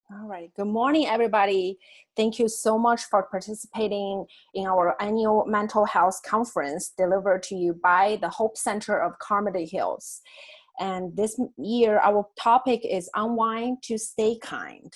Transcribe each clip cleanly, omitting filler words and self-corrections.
All right. Good morning, everybody. Thank you so much for participating in our annual mental health conference delivered to you by the Hope Center of Carmody Hills. And this year, our topic is Unwind to Stay Kind.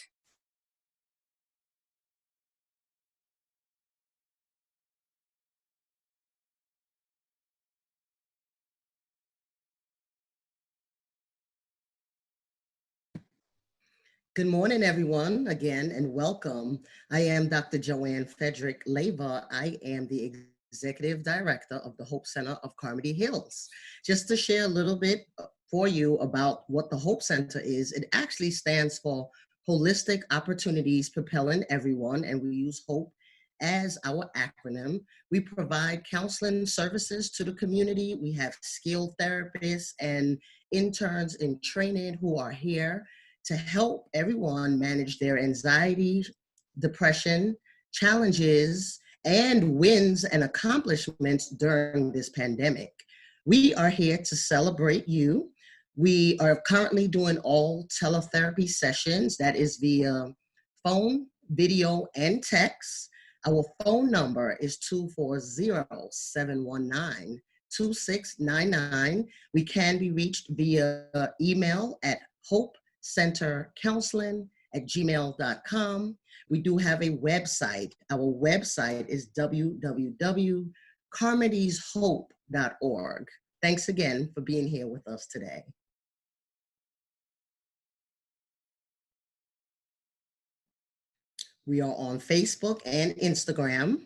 Good morning, everyone, again, and welcome. I am Dr. Joanne Frederick Leva. I am the Executive Director of the Hope Center of Carmody Hills. Just to share a little bit for you about what the Hope Center is, it actually stands for Holistic Opportunities Propelling Everyone, and we use HOPE as our acronym. We provide counseling services to the community. We have skilled therapists and interns in training who are here to help everyone manage their anxiety, depression, challenges, and wins and accomplishments during this pandemic. We are here to celebrate you. We are currently doing all teletherapy sessions, that is via phone, video, and text. Our phone number is 240-719-2699. We can be reached via email at hopecentercounseling@gmail.com. We do have a website. Our website is www.carmodyshope.org. Thanks again for being here with us today. We are on Facebook and Instagram.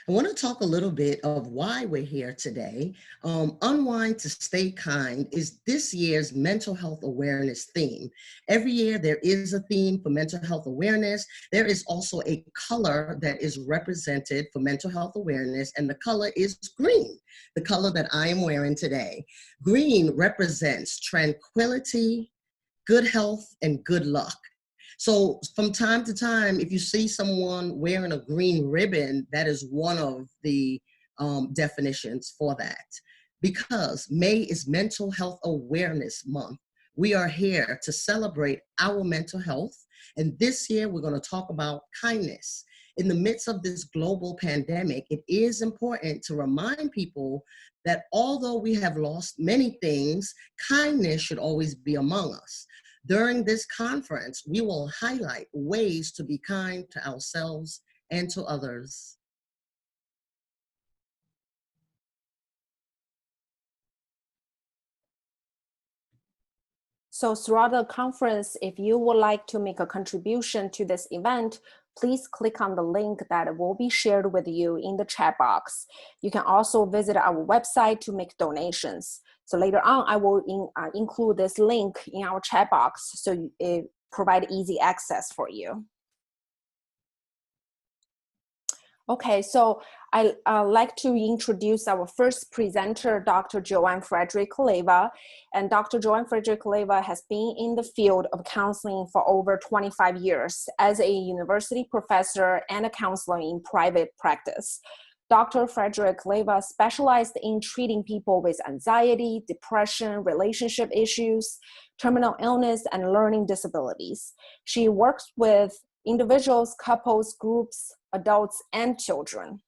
I want to talk a little bit of why we're here today. Unwind to Stay Kind is this year's mental health awareness theme. Every year there is a theme for mental health awareness. There is also a color that is represented for mental health awareness, and the color is green, the color that I am wearing today. Green represents tranquility, good health, and good luck. So from time to time, if you see someone wearing a green ribbon, that is one of the definitions for that. Because May is Mental Health Awareness Month. We are here to celebrate our mental health. And this year, we're going to talk about kindness. In the midst of this global pandemic, it is important to remind people that although we have lost many things, kindness should always be among us. During this conference, we will highlight ways to be kind to ourselves and to others. So throughout the conference, if you would like to make a contribution to this event, please click on the link that will be shared with you in the chat box. You can also visit our website to make donations. So later on, I will include this link in our chat box so it provide easy access for you. Okay, so I'd like to introduce our first presenter, Dr. Joanne Frederick Leva. And Dr. Joanne Frederick Leva has been in the field of counseling for over 25 years as a university professor and a counselor in private practice. Dr. Frederick Leva specialized in treating people with anxiety, depression, relationship issues, terminal illness, and learning disabilities. She works with individuals, couples, groups, adults, and children.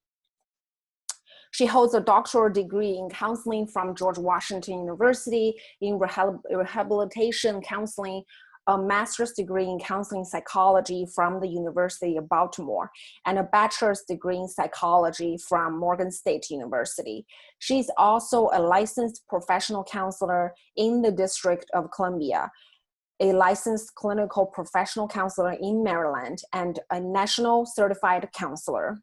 She holds a doctoral degree in counseling from George Washington University in rehabilitation counseling, a master's degree in counseling psychology from the University of Baltimore, and a bachelor's degree in psychology from Morgan State University. She's also a licensed professional counselor in the District of Columbia, a licensed clinical professional counselor in Maryland, and a national certified counselor.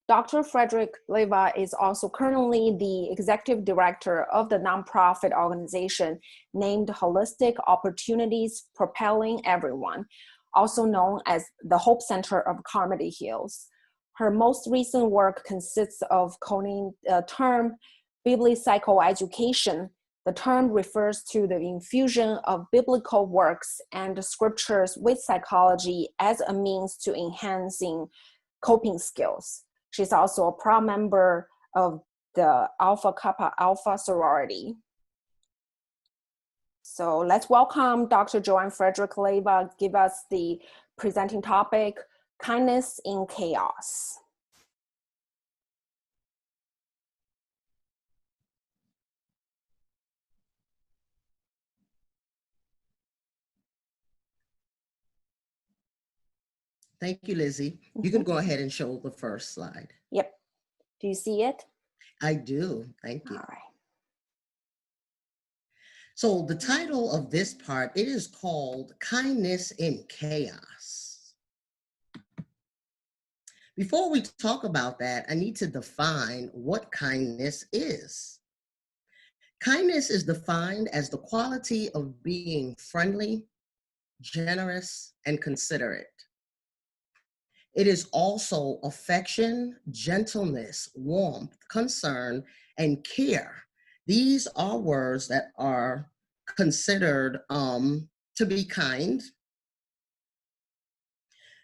Dr. Frederick Leva is also currently the executive director of the nonprofit organization named Holistic Opportunities Propelling Everyone, also known as the Hope Center of Carmody Hills. Her most recent work consists of coining the term bibliopsychoeducation. The term refers to the infusion of biblical works and scriptures with psychology as a means to enhancing coping skills. She's also a proud member of the Alpha Kappa Alpha sorority. So let's welcome Dr. Joanne Frederick Leva, give us the presenting topic, kindness in chaos. Thank you, Lizzie. You can go ahead and show the first slide. Yep. Do you see it? I do. Thank you. All right. So the title of this part, it is called Kindness in Chaos. Before we talk about that, I need to define what kindness is. Kindness is defined as the quality of being friendly, generous, and considerate. It is also affection, gentleness, warmth, concern, and care. These are words that are considered to be kind.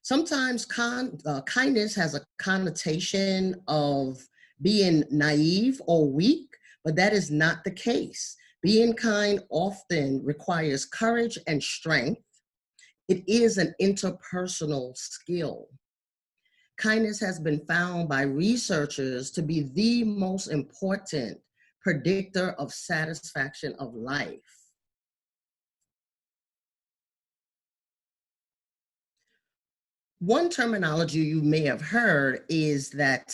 Sometimes kindness has a connotation of being naive or weak, but that is not the case. Being kind often requires courage and strength. It is an interpersonal skill. Kindness has been found by researchers to be the most important predictor of satisfaction of life. One terminology you may have heard is that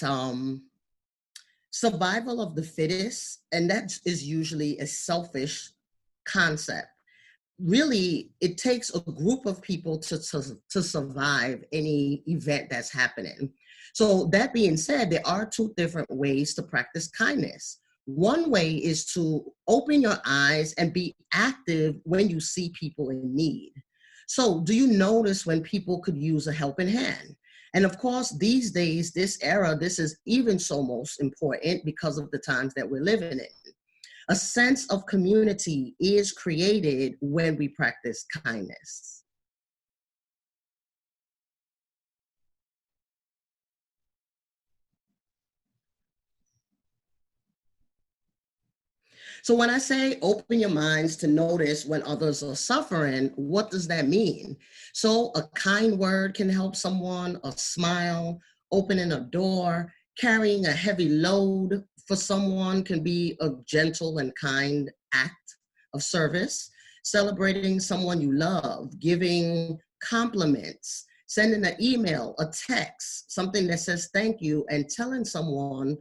survival of the fittest, and that is usually a selfish concept. Really, it takes a group of people to survive any event that's happening. So that being said, there are two different ways to practice kindness. One way is to open your eyes and be active when you see people in need. So do you notice when people could use a helping hand? And of course, these days, this era, this is even so most important because of the times that we're living in. A sense of community is created when we practice kindness. So when I say open your minds to notice when others are suffering, what does that mean? So a kind word can help someone, a smile, opening a door, carrying a heavy load for someone can be a gentle and kind act of service. Celebrating someone you love, giving compliments, sending an email, a text, something that says thank you, and telling someone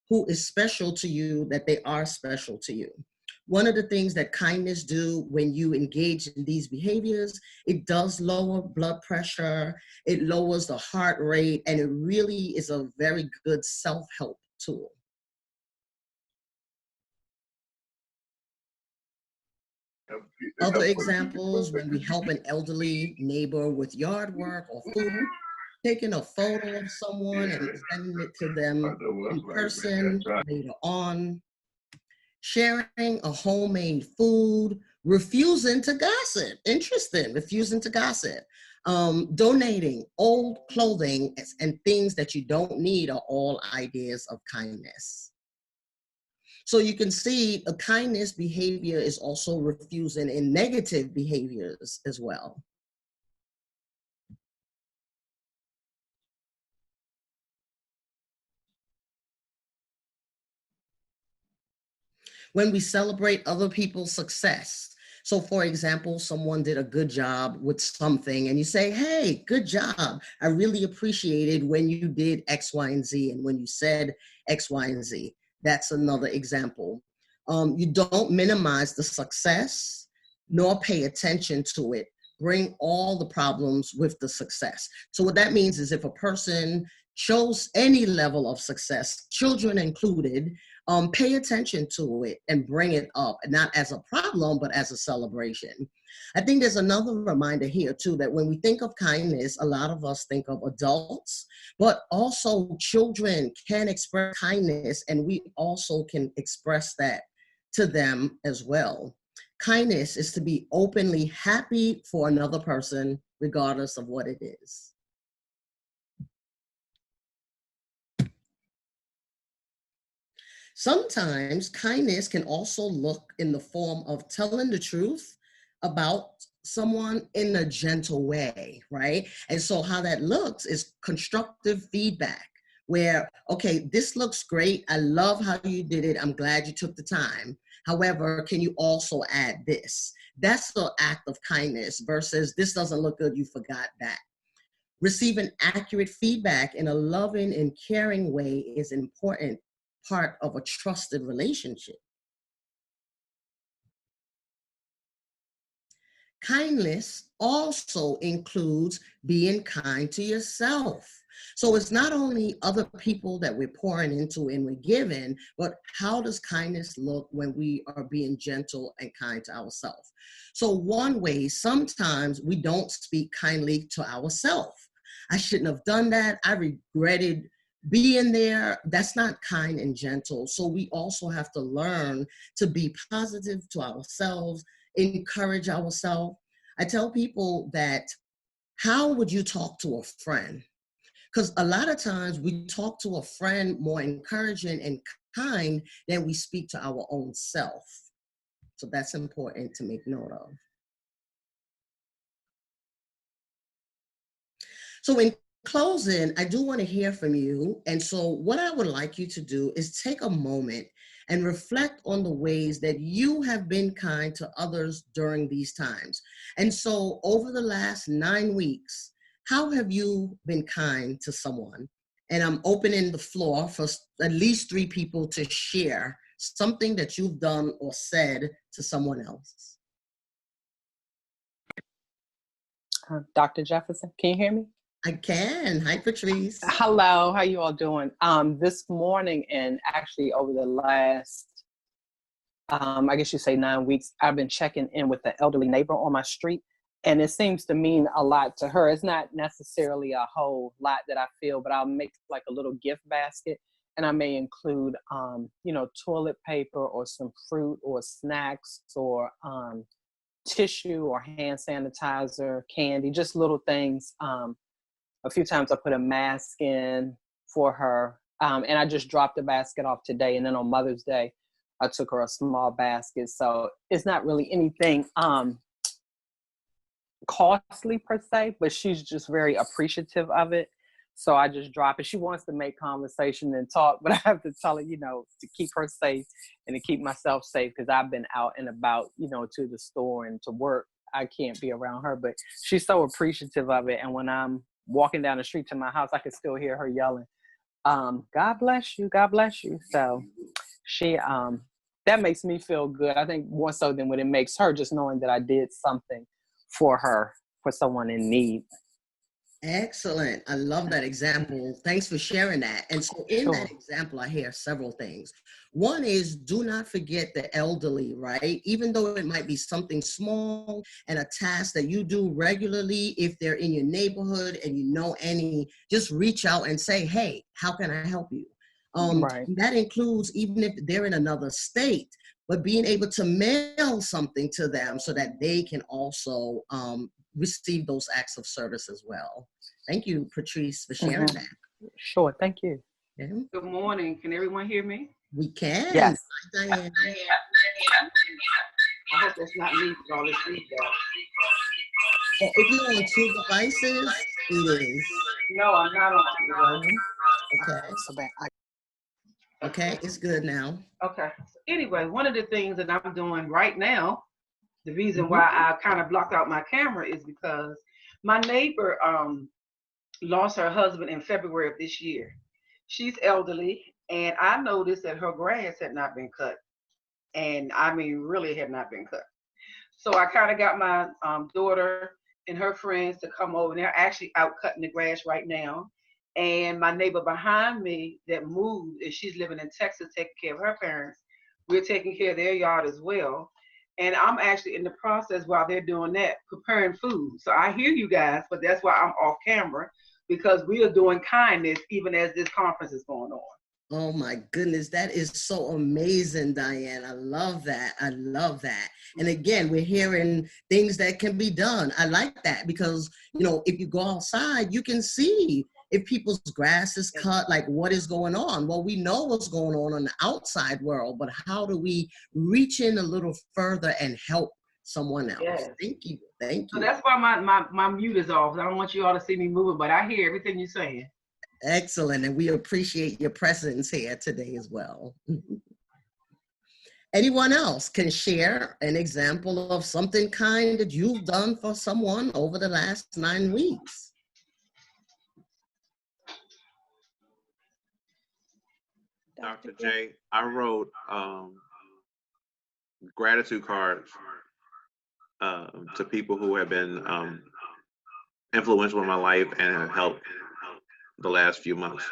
who is special to you that they are special to you. One of the things that kindness do when you engage in these behaviors, it does lower blood pressure, it lowers the heart rate, and it really is a very good self-help tool. Other examples, when we help an elderly neighbor with yard work or food, taking a photo of someone and sending it to them in person later on, sharing a homemade food, refusing to gossip, interesting, refusing to gossip, donating old clothing and things that you don't need are all ideas of kindness. So you can see a kindness behavior is also refusing in negative behaviors as well. When we celebrate other people's success. So for example, someone did a good job with something and you say, hey, good job. I really appreciated when you did X, Y, and Z and when you said X, Y, and Z. That's another example. You don't minimize the success nor pay attention to it. Bring all the problems with the success. So what that means is if a person shows any level of success, children included, pay attention to it and bring it up, not as a problem, but as a celebration. I think there's another reminder here too, that when we think of kindness, a lot of us think of adults, but also children can express kindness and we also can express that to them as well. Kindness is to be openly happy for another person, regardless of what it is. Sometimes kindness can also look in the form of telling the truth about someone in a gentle way, right? And so how that looks is constructive feedback where, okay, this looks great. I love how you did it. I'm glad you took the time. However, can you also add this? That's the act of kindness versus this doesn't look good, you forgot that. Receiving accurate feedback in a loving and caring way is an important part of a trusted relationship. Kindness also includes being kind to yourself. So it's not only other people that we're pouring into and we're giving, but how does kindness look when we are being gentle and kind to ourselves? So one way, sometimes we don't speak kindly to ourselves. I shouldn't have done that. I regretted being there. That's not kind and gentle. So we also have to learn to be positive to ourselves, encourage ourselves. I tell people that, how would you talk to a friend? Because a lot of times we talk to a friend more encouraging and kind than we speak to our own self. So that's important to make note of. So in closing, I do want to hear from you. And so what I would like you to do is take a moment and reflect on the ways that you have been kind to others during these times. And so over the last 9 weeks, how have you been kind to someone? And I'm opening the floor for at least 3 people to share something that you've done or said to someone else. Dr. Jefferson, can you hear me? I can. Hi, Patrice. Hello, how you all doing? This morning and actually over the last, I guess you say 9 weeks, I've been checking in with the elderly neighbor on my street, and it seems to mean a lot to her. It's not necessarily a whole lot that I feel, but I'll make like a little gift basket, and I may include, toilet paper or some fruit or snacks or tissue or hand sanitizer, candy, just little things. A few times I put a mask in for her, and I just dropped the basket off today. And then on Mother's Day, I took her a small basket. So it's not really anything costly per se, but she's just very appreciative of it. So I just drop it. She wants to make conversation and talk, but I have to tell her, to keep her safe and to keep myself safe, because I've been out and about, to the store and to work. I can't be around her, but she's so appreciative of it. And when I'm walking down the street to my house, I can still hear her yelling, God bless you, God bless you. So she, that makes me feel good. I think more so than what it makes her, just knowing that I did something for her, for someone in need. Excellent. I love that example. Thanks for sharing that. And so in that example, I hear several things. One is, do not forget the elderly, right? Even though it might be something small and a task that you do regularly, if they're in your neighborhood and you know any, just reach out and say, hey, how can I help you? Right. That includes even if they're in another state, but being able to mail something to them so that they can also receive those acts of service as well. Thank you, Patrice, for sharing that. Sure, thank you. Yeah. Good morning. Can everyone hear me? We can. Yes. Hi, Diane. I hope that's not me with all this feedback. Well, if you're on 2 devices, it is. No, I'm not on TV. Okay. So bad. Okay, it's good now. Okay. So anyway, one of the things that I'm doing right now, the reason why I kind of blocked out my camera is because my neighbor lost her husband in February of this year. She's elderly, and I noticed that her grass had not been cut. And I mean, really had not been cut. So I kind of got my daughter and her friends to come over. And they're actually out cutting the grass right now. And my neighbor behind me that moved, and she's living in Texas taking care of her parents, we're taking care of their yard as well. And I'm actually in the process while they're doing that, preparing food. So I hear you guys, but that's why I'm off camera, because we are doing kindness even as this conference is going on. Oh my goodness, that is so amazing, Diane. I love that. I love that. And again, we're hearing things that can be done. I like that because, if you go outside, you can see if people's grass is cut, like what is going on. Well, we know what's going on the outside world, but how do we reach in a little further and help someone else. Yes. Thank you. Thank So you. that's why my mute is off. I don't want you all to see me moving, but I hear everything you're saying. Excellent. And we appreciate your presence here today as well. Anyone else can share an example of something kind that you've done for someone over the last 9 weeks? Dr. J, I wrote gratitude cards to people who have been influential in my life and have helped the last few months.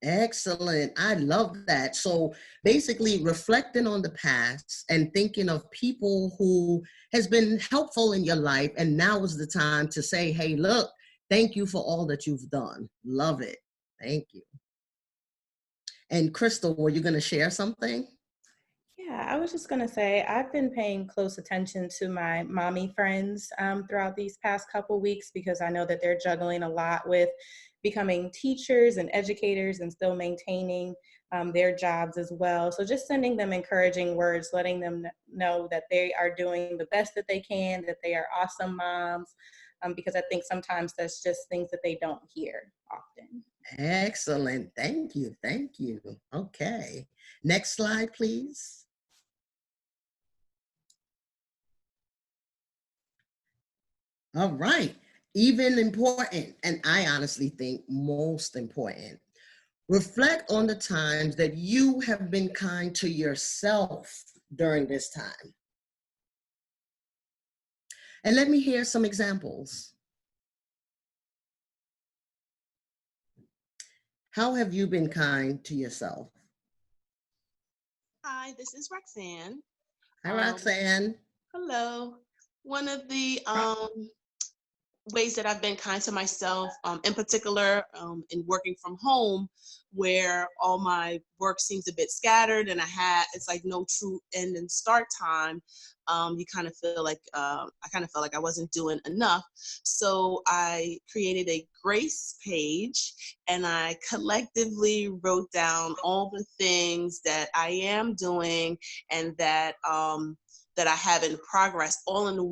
Excellent. I love that. So basically reflecting on the past and thinking of people who has been helpful in your life. And now is the time to say, hey, look, thank you for all that you've done. Love it. Thank you. And Crystal, were you going to share something? Yeah, I was just going to say, I've been paying close attention to my mommy friends throughout these past couple weeks, because I know that they're juggling a lot with becoming teachers and educators and still maintaining their jobs as well. So just sending them encouraging words, letting them know that they are doing the best that they can, that they are awesome moms, because I think sometimes that's just things that they don't hear often. Excellent. Thank you. Thank you. Okay. Next slide, please. All right. Even important, and I honestly think most important, reflect on the times that you have been kind to yourself during this time. And let me hear some examples. How have you been kind to yourself? Hi, this is Roxanne. Hi, Roxanne. Hello. One of the ways that I've been kind to myself, in particular, in working from home, where all my work seems a bit scattered and it's like no true end and start time. You kind of feel like, I kind of felt like I wasn't doing enough. So I created a grace page and I collectively wrote down all the things that I am doing and that I have in progress, all on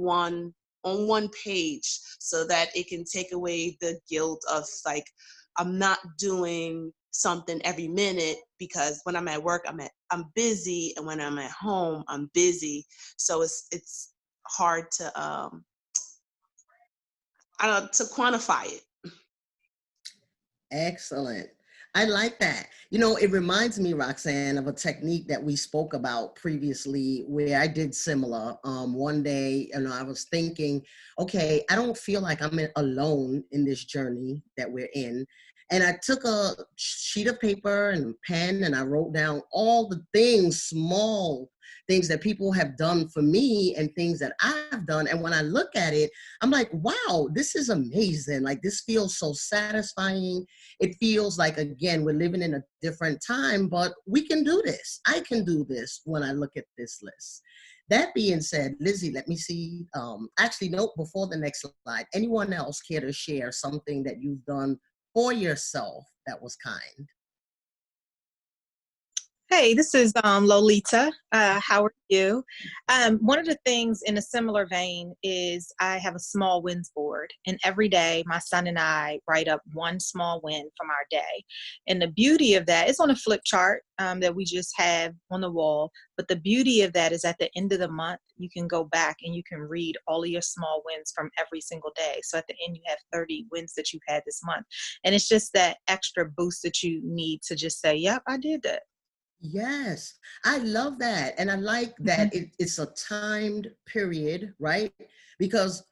one page, so that it can take away the guilt of like, I'm not doing something every minute, because when I'm at work, I'm busy, and when I'm at home, I'm busy. So it's hard to to quantify it. Excellent. I like that. You know, it reminds me, Roxanne, of a technique that we spoke about previously where I did similar. One day, I was thinking, okay, I don't feel like I'm alone in this journey that we're in. And I took a sheet of paper and a pen and I wrote down all the things, small things that people have done for me and things that I've done. And when I look at it, I'm like, wow, this is amazing. Like, this feels so satisfying. It feels like, again, we're living in a different time, but we can do this. I can do this when I look at this list. That being said, Lizzie, let me see. Actually, no, before the next slide, anyone else care to share something that you've done for yourself that was kind? Hey, this is Lolita. How are you? One of the things in a similar vein is I have a small wins board, and every day my son and I write up one small win from our day. And the beauty of that is on a flip chart that we just have on the wall. But the beauty of that is at the end of the month, you can go back and you can read all of your small wins from every single day. So at the end, you have 30 wins that you've had this month. And it's just that extra boost that you need to just say, yep, I did that. Yes, I love that. And I like that it's a timed period, right? Because,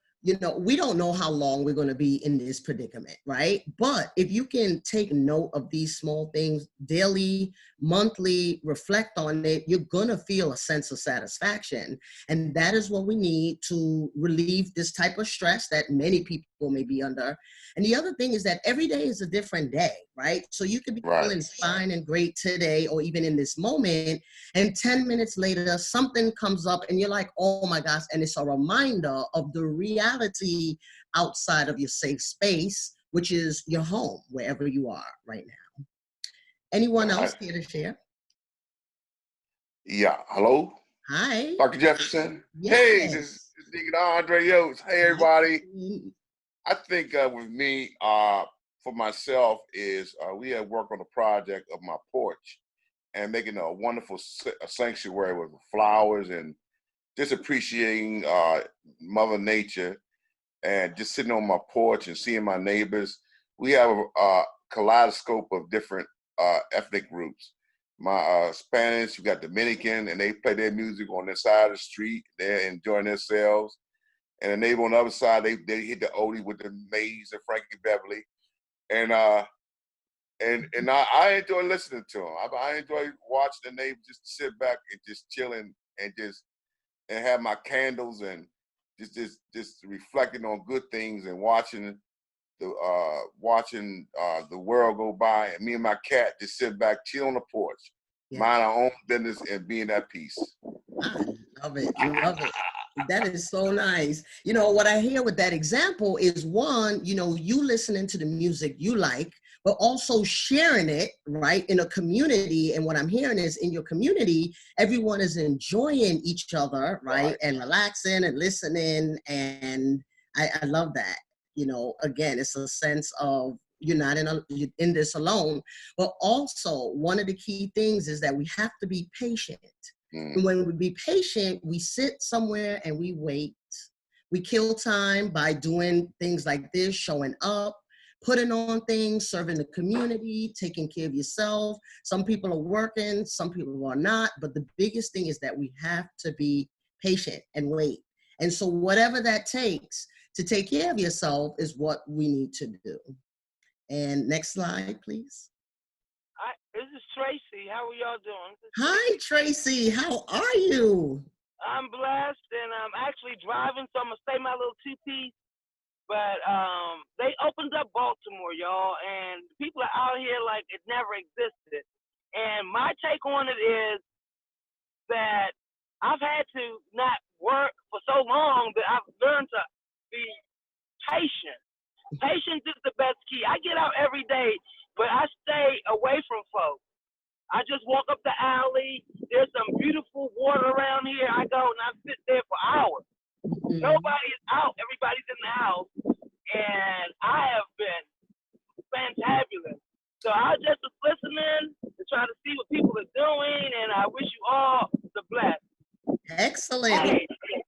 we don't know how long we're going to be in this predicament, right? But if you can take note of these small things daily, monthly, reflect on it, you're going to feel a sense of satisfaction. And that is what we need to relieve this type of stress that many people may be under. And the other thing is that every day is a different day, right? So you could be feeling fine and great today, or even in this moment, and 10 minutes later, something comes up and you're like, oh my gosh, and it's a reminder of the reality outside of your safe space, which is your home, wherever you are right now. Anyone else care to share? Yeah, hello? Hi. Dr. Jefferson. Yes. Hey, this is Deacon Andre Yost. Hey, everybody. I think with me, for myself, is we had worked on a project of my porch and making a wonderful sanctuary with flowers and just appreciating Mother Nature and just sitting on my porch and seeing my neighbors. We have a kaleidoscope of different ethnic groups. My Spanish, we got Dominican, and they play their music on their side of the street. They're enjoying themselves. And the neighbor on the other side, they hit the oldie with the Mays and Frankie Beverly. And I enjoy listening to them. I enjoy watching the neighbors just sit back and just chilling and have my candles and just reflecting on good things and watching the world go by, and me and my cat just sit back, chill on the porch, mind our own business, and be in that peace. I love it. Love it. That is so nice. You know, what I hear with that example is, one, you know, you listening to the music you like, but also sharing it, right, in a community. And what I'm hearing is, in your community, everyone is enjoying each other, right, and relaxing and listening. And I love that. You know, again, it's a sense of you're not in this alone. But also, one of the key things is that we have to be patient. And when we be patient, we sit somewhere and we wait. We kill time by doing things like this, showing up, putting on things, serving the community, taking care of yourself. Some people are working, some people are not. But the biggest thing is that we have to be patient and wait. And so whatever that takes to take care of yourself is what we need to do. And next slide, please. This is Tracy. How are y'all doing? Hi, Tracy. How are you? I'm blessed, and I'm actually driving, so I'm going to stay my little two-piece. But they opened up Baltimore, y'all, and people are out here like it never existed. And my take on it is that I've had to not work for so long that I've learned to be patient. Patience is the best key. I get out every day, but I stay away from folks. I just walk up the alley. There's some beautiful water around here. I go and I sit there for hours. Nobody is out. Everybody's in the house. And I have been fantabulous. So I just was listening to try to see what people are doing, and I wish you all the best. Excellent. Hey,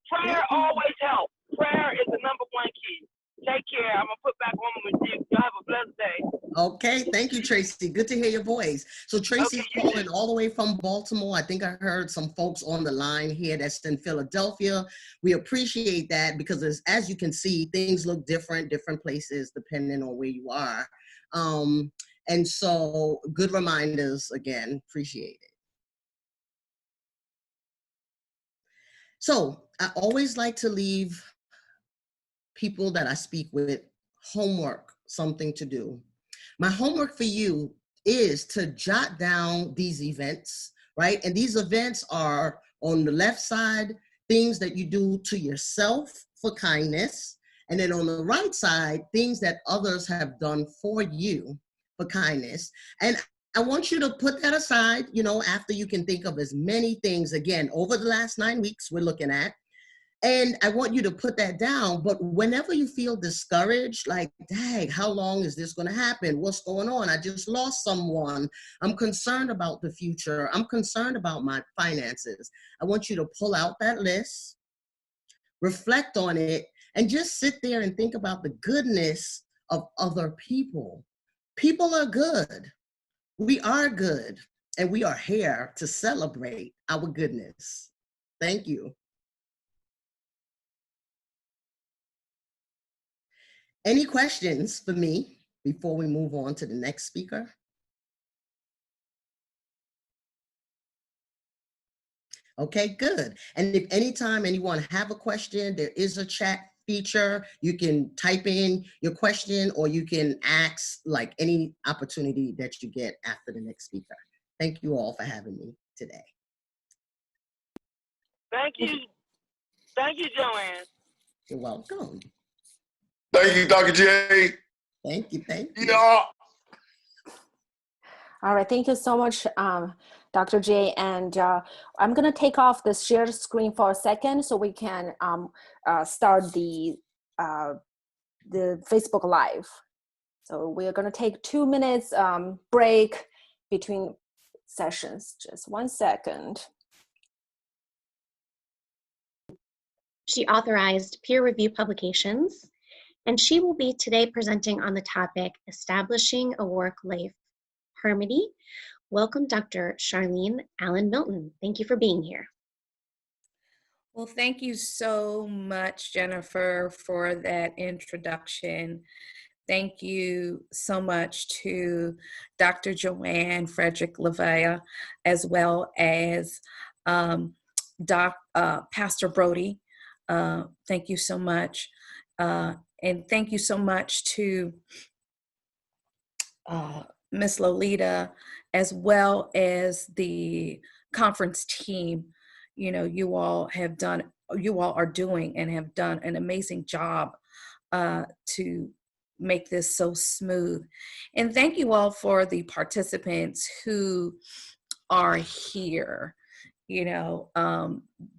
prayer always helps. Prayer is the number one key. Take care. I'm going to put back on with you. Y'all have a blessed day. Okay. Thank you, Tracy. Good to hear your voice. So Tracy's calling all the way from Baltimore. I think I heard some folks on the line here that's in Philadelphia. We appreciate that because as you can see, things look different places depending on where you are. And so good reminders again. Appreciate it. So I always like to leave people that I speak with homework, something to do. My homework for you is to jot down these events, right? And these events are on the left side, things that you do to yourself for kindness. And then on the right side, things that others have done for you for kindness. And I want you to put that aside, you know, after you can think of as many things, again, over the last 9 weeks we're looking at. And I want you to put that down. But whenever you feel discouraged, like, dang, how long is this going to happen? What's going on? I just lost someone. I'm concerned about the future. I'm concerned about my finances. I want you to pull out that list, reflect on it, and just sit there and think about the goodness of other people. People are good. We are good. And we are here to celebrate our goodness. Thank you. Any questions for me before we move on to the next speaker? Okay, good. And if anytime anyone have a question, there is a chat feature. You can type in your question or you can ask like any opportunity that you get after the next speaker. Thank you all for having me today. Thank you. Thank you, Joanne. You're welcome. Thank you, Dr. J. Thank you. Yeah. All right, thank you so much, Dr. J, and I'm going to take off the share screen for a second so we can start the Facebook Live. So we're going to take 2 minutes break between sessions. Just 1 second. She authorized peer-reviewed publications, and she will be today presenting on the topic, Establishing a Work-Life Harmony. Welcome, Dr. Charlene Allen Milton. Thank you for being here. Well, thank you so much, Jennifer, for that introduction. Thank you so much to Dr. Joanne, Frederick, Leva, as well as Pastor Broadie. Thank you so much. And thank you so much to Miss Lolita, as well as the conference team. You know, you all are doing and have done an amazing job to make this so smooth. And thank you all for the participants who are here. You know,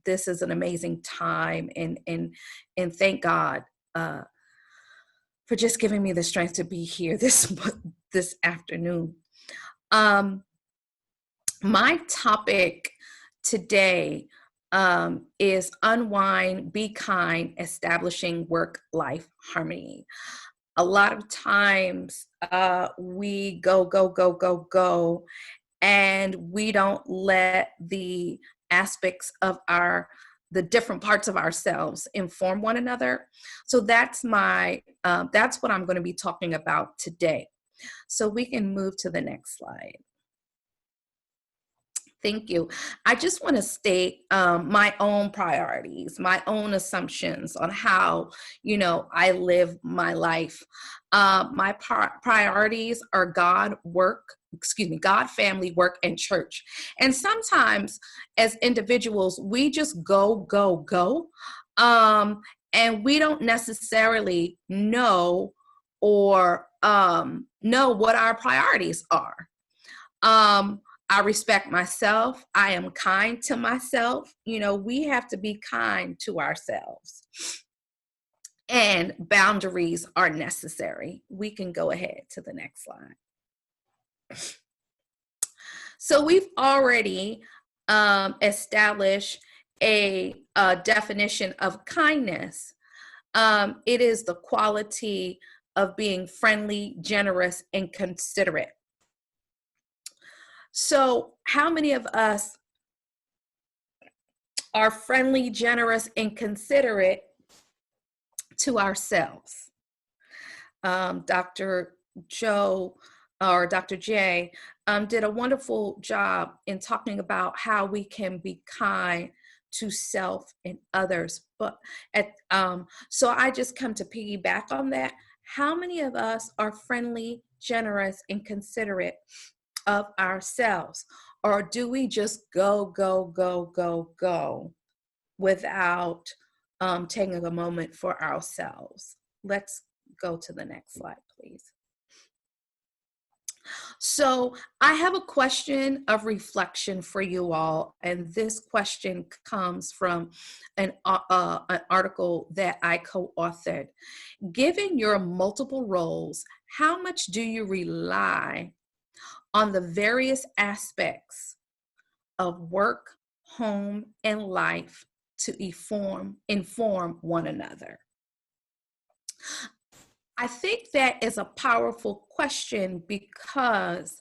this is an amazing time, and thank God for just giving me the strength to be here this afternoon. My topic today is Unwind, Be Kind, Establishing Work-Life Harmony. A lot of times we go, and we don't let the aspects of the different parts of ourselves inform one another. So that's what I'm going to be talking about today. So we can move to the next slide. Thank you. I just want to state my own priorities, my own assumptions on how, you know, I live my life. My priorities are God, family, work, and church. And sometimes as individuals, we just go, and we don't necessarily know or know what our priorities are. I respect myself. I am kind to myself. You know, we have to be kind to ourselves. And boundaries are necessary. We can go ahead to the next slide. So we've already established a definition of kindness. It is the quality of being friendly, generous, and considerate. So how many of us are friendly, generous, and considerate to ourselves? Dr. Joe or Dr. J did a wonderful job in talking about how we can be kind to self and others. But so I just come to piggyback on that. How many of us are friendly, generous, and considerate of ourselves? Or do we just go without taking a moment for ourselves? Let's go to the next slide, please. So I have a question of reflection for you all, and this question comes from an article that I co-authored. Given your multiple roles, how much do you rely on the various aspects of work, home, and life to inform one another? I think that is a powerful question because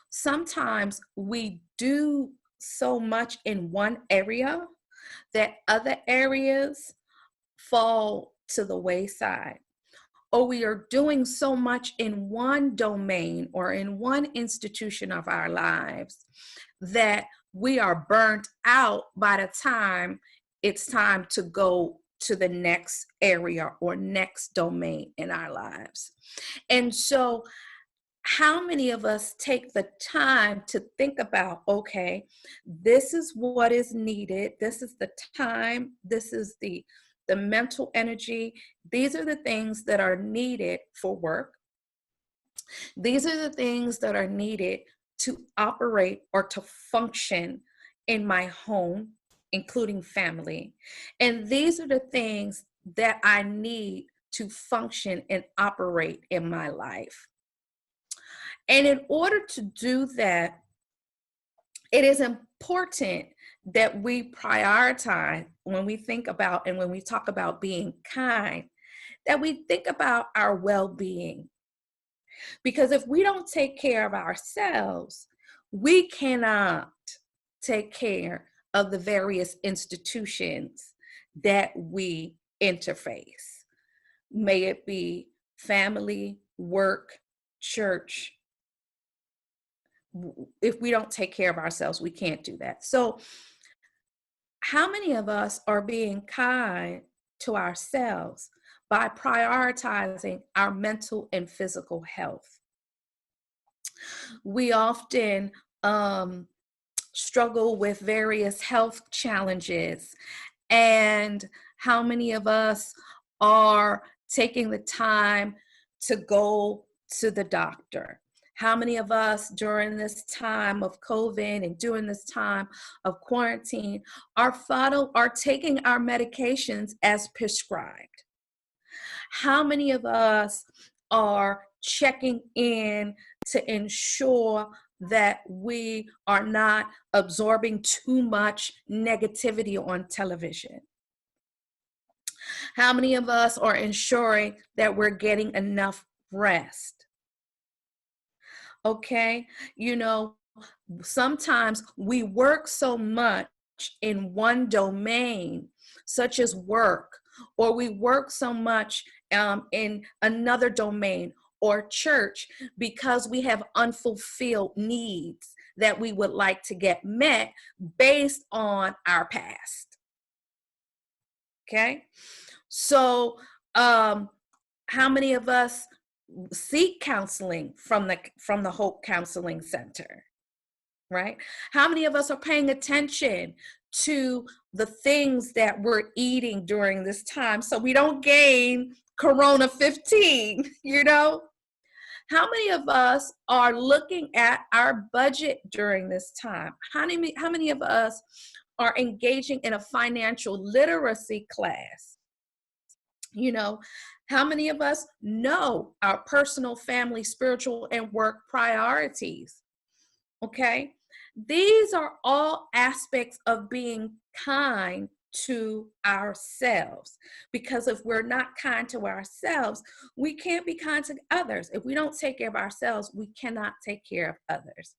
sometimes we do so much in one area that other areas fall to the wayside. Or we are doing so much in one domain or in one institution of our lives that we are burnt out by the time it's time to go to the next area or next domain in our lives. And so how many of us take the time to think about, okay, this is what is needed, this is the time, this is the mental energy, these are the things that are needed for work, these are the things that are needed to operate or to function in my home, including family. And these are the things that I need to function and operate in my life. And in order to do that, it is important that we prioritize when we think about and when we talk about being kind, that we think about our well-being. Because if we don't take care of ourselves, we cannot take care of the various institutions that we interface. May it be family, work, church. If we don't take care of ourselves, we can't do that. So how many of us are being kind to ourselves by prioritizing our mental and physical health? We often struggle with various health challenges, and how many of us are taking the time to go to the doctor? How many of us during this time of COVID and during this time of quarantine are taking our medications as prescribed? How many of us are checking in to ensure that we are not absorbing too much negativity on television? How many of us are ensuring that we're getting enough rest? Okay, sometimes we work so much in one domain, such as work, or we work so much in another domain or church because we have unfulfilled needs that we would like to get met based on our past. Okay, so how many of us seek counseling from the Hope Counseling Center, right? How many of us are paying attention to the things that we're eating during this time so we don't gain Corona 15, How many of us are looking at our budget during this time? How many of us are engaging in a financial literacy class? How many of us know our personal, family, spiritual, and work priorities? Okay? These are all aspects of being kind to ourselves, because if we're not kind to ourselves, we can't be kind to others. If we don't take care of ourselves, we cannot take care of others.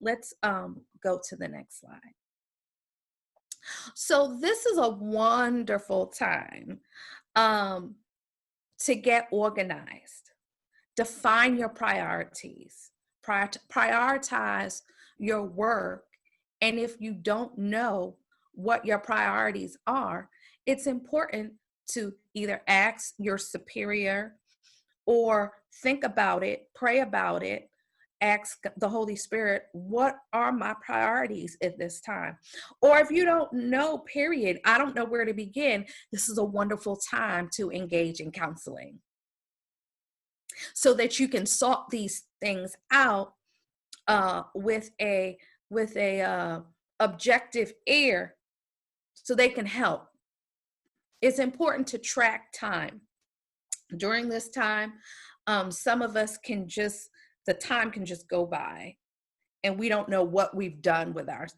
Let's go to the next slide. So this is a wonderful time to get organized. Define your priorities. Prioritize your work. And if you don't know what your priorities are, it's important to either ask your superior or think about it, pray about it, ask the Holy Spirit, what are my priorities at this time? Or if you don't know, period, I don't know where to begin, this is a wonderful time to engage in counseling so that you can sort these things out with a objective ear so they can help. It's important to track time. During this time, some of us the time can just go by and we don't know what we've done with our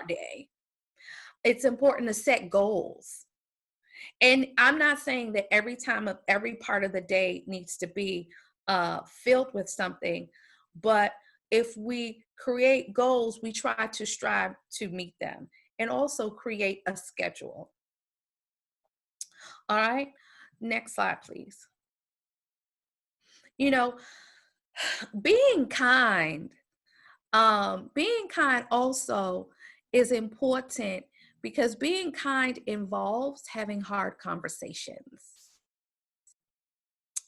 day. It's important to set goals. And I'm not saying that every part of the day needs to be filled with something, but if we create goals, we try to strive to meet them and also create a schedule. All right, next slide, please. Being kind also is important because being kind involves having hard conversations.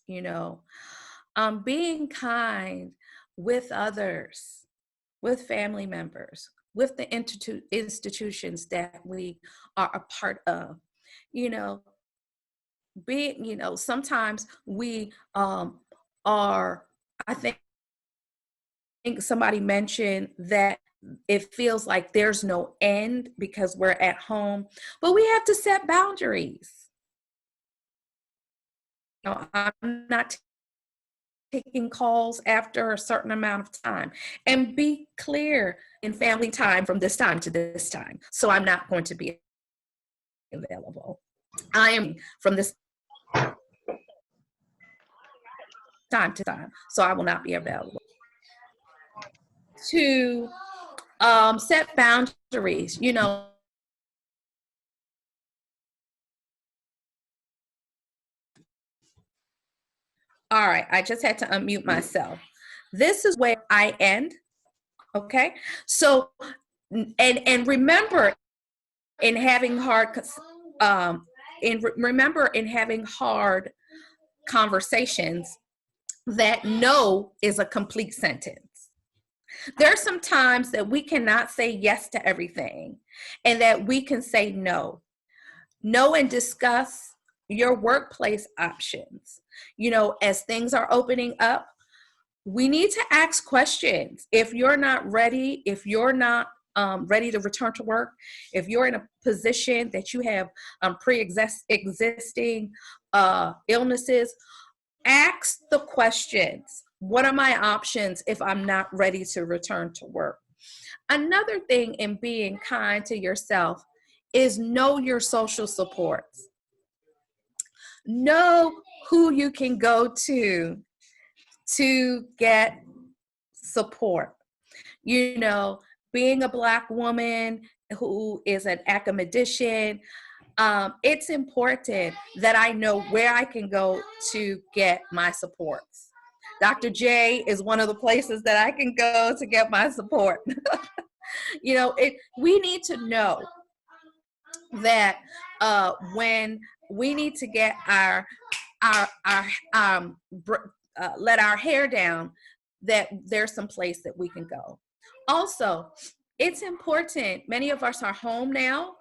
Being kind with others, with family members, with the institutions that we are a part of. Sometimes we are, I think, think somebody mentioned that it feels like there's no end because we're at home, but we have to set boundaries. You know, I'm not taking calls after a certain amount of time, and be clear in family time from this time to this time. So I'm not going to be available. I am from this time to time, so I will not be available. To set boundaries, you know, all right, I just had to unmute myself. This is where I end, okay? So, and remember in having hard, remember in having hard conversations that no is a complete sentence. There are some times that we cannot say yes to everything and that we can say no. No, and discuss your workplace options. You know, as things are opening up, we need to ask questions. If you're not ready, if you're not ready to return to work, if you're in a position that you have pre-existing illnesses, ask the questions. What are my options if I'm not ready to return to work? Another thing in being kind to yourself is know your social supports. Know who you can go to get support. You know, being a Black woman who is an academician, it's important that I know where I can go to get my supports. Dr. J is one of the places that I can go to get my support. You know, we need to know that when we need to get let our hair down, that there's some place that we can go. Also, it's important, many of us are home now,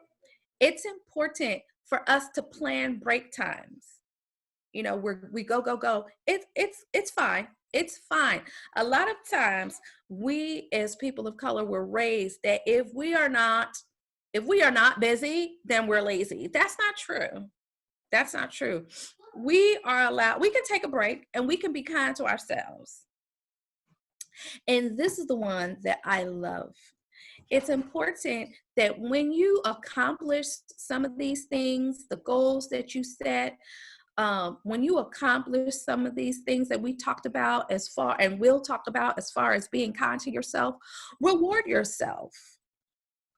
it's important for us to plan break times. You know, we go. It's fine. It's fine. A lot of times we as people of color were raised that if we are not busy, then we're lazy. That's not true. That's not true. We can take a break and we can be kind to ourselves. And this is the one that I love. It's important that when you accomplish some of these things, the goals that you set, when you accomplish some of these things that we talked about and will talk about as far as being kind to yourself, reward yourself.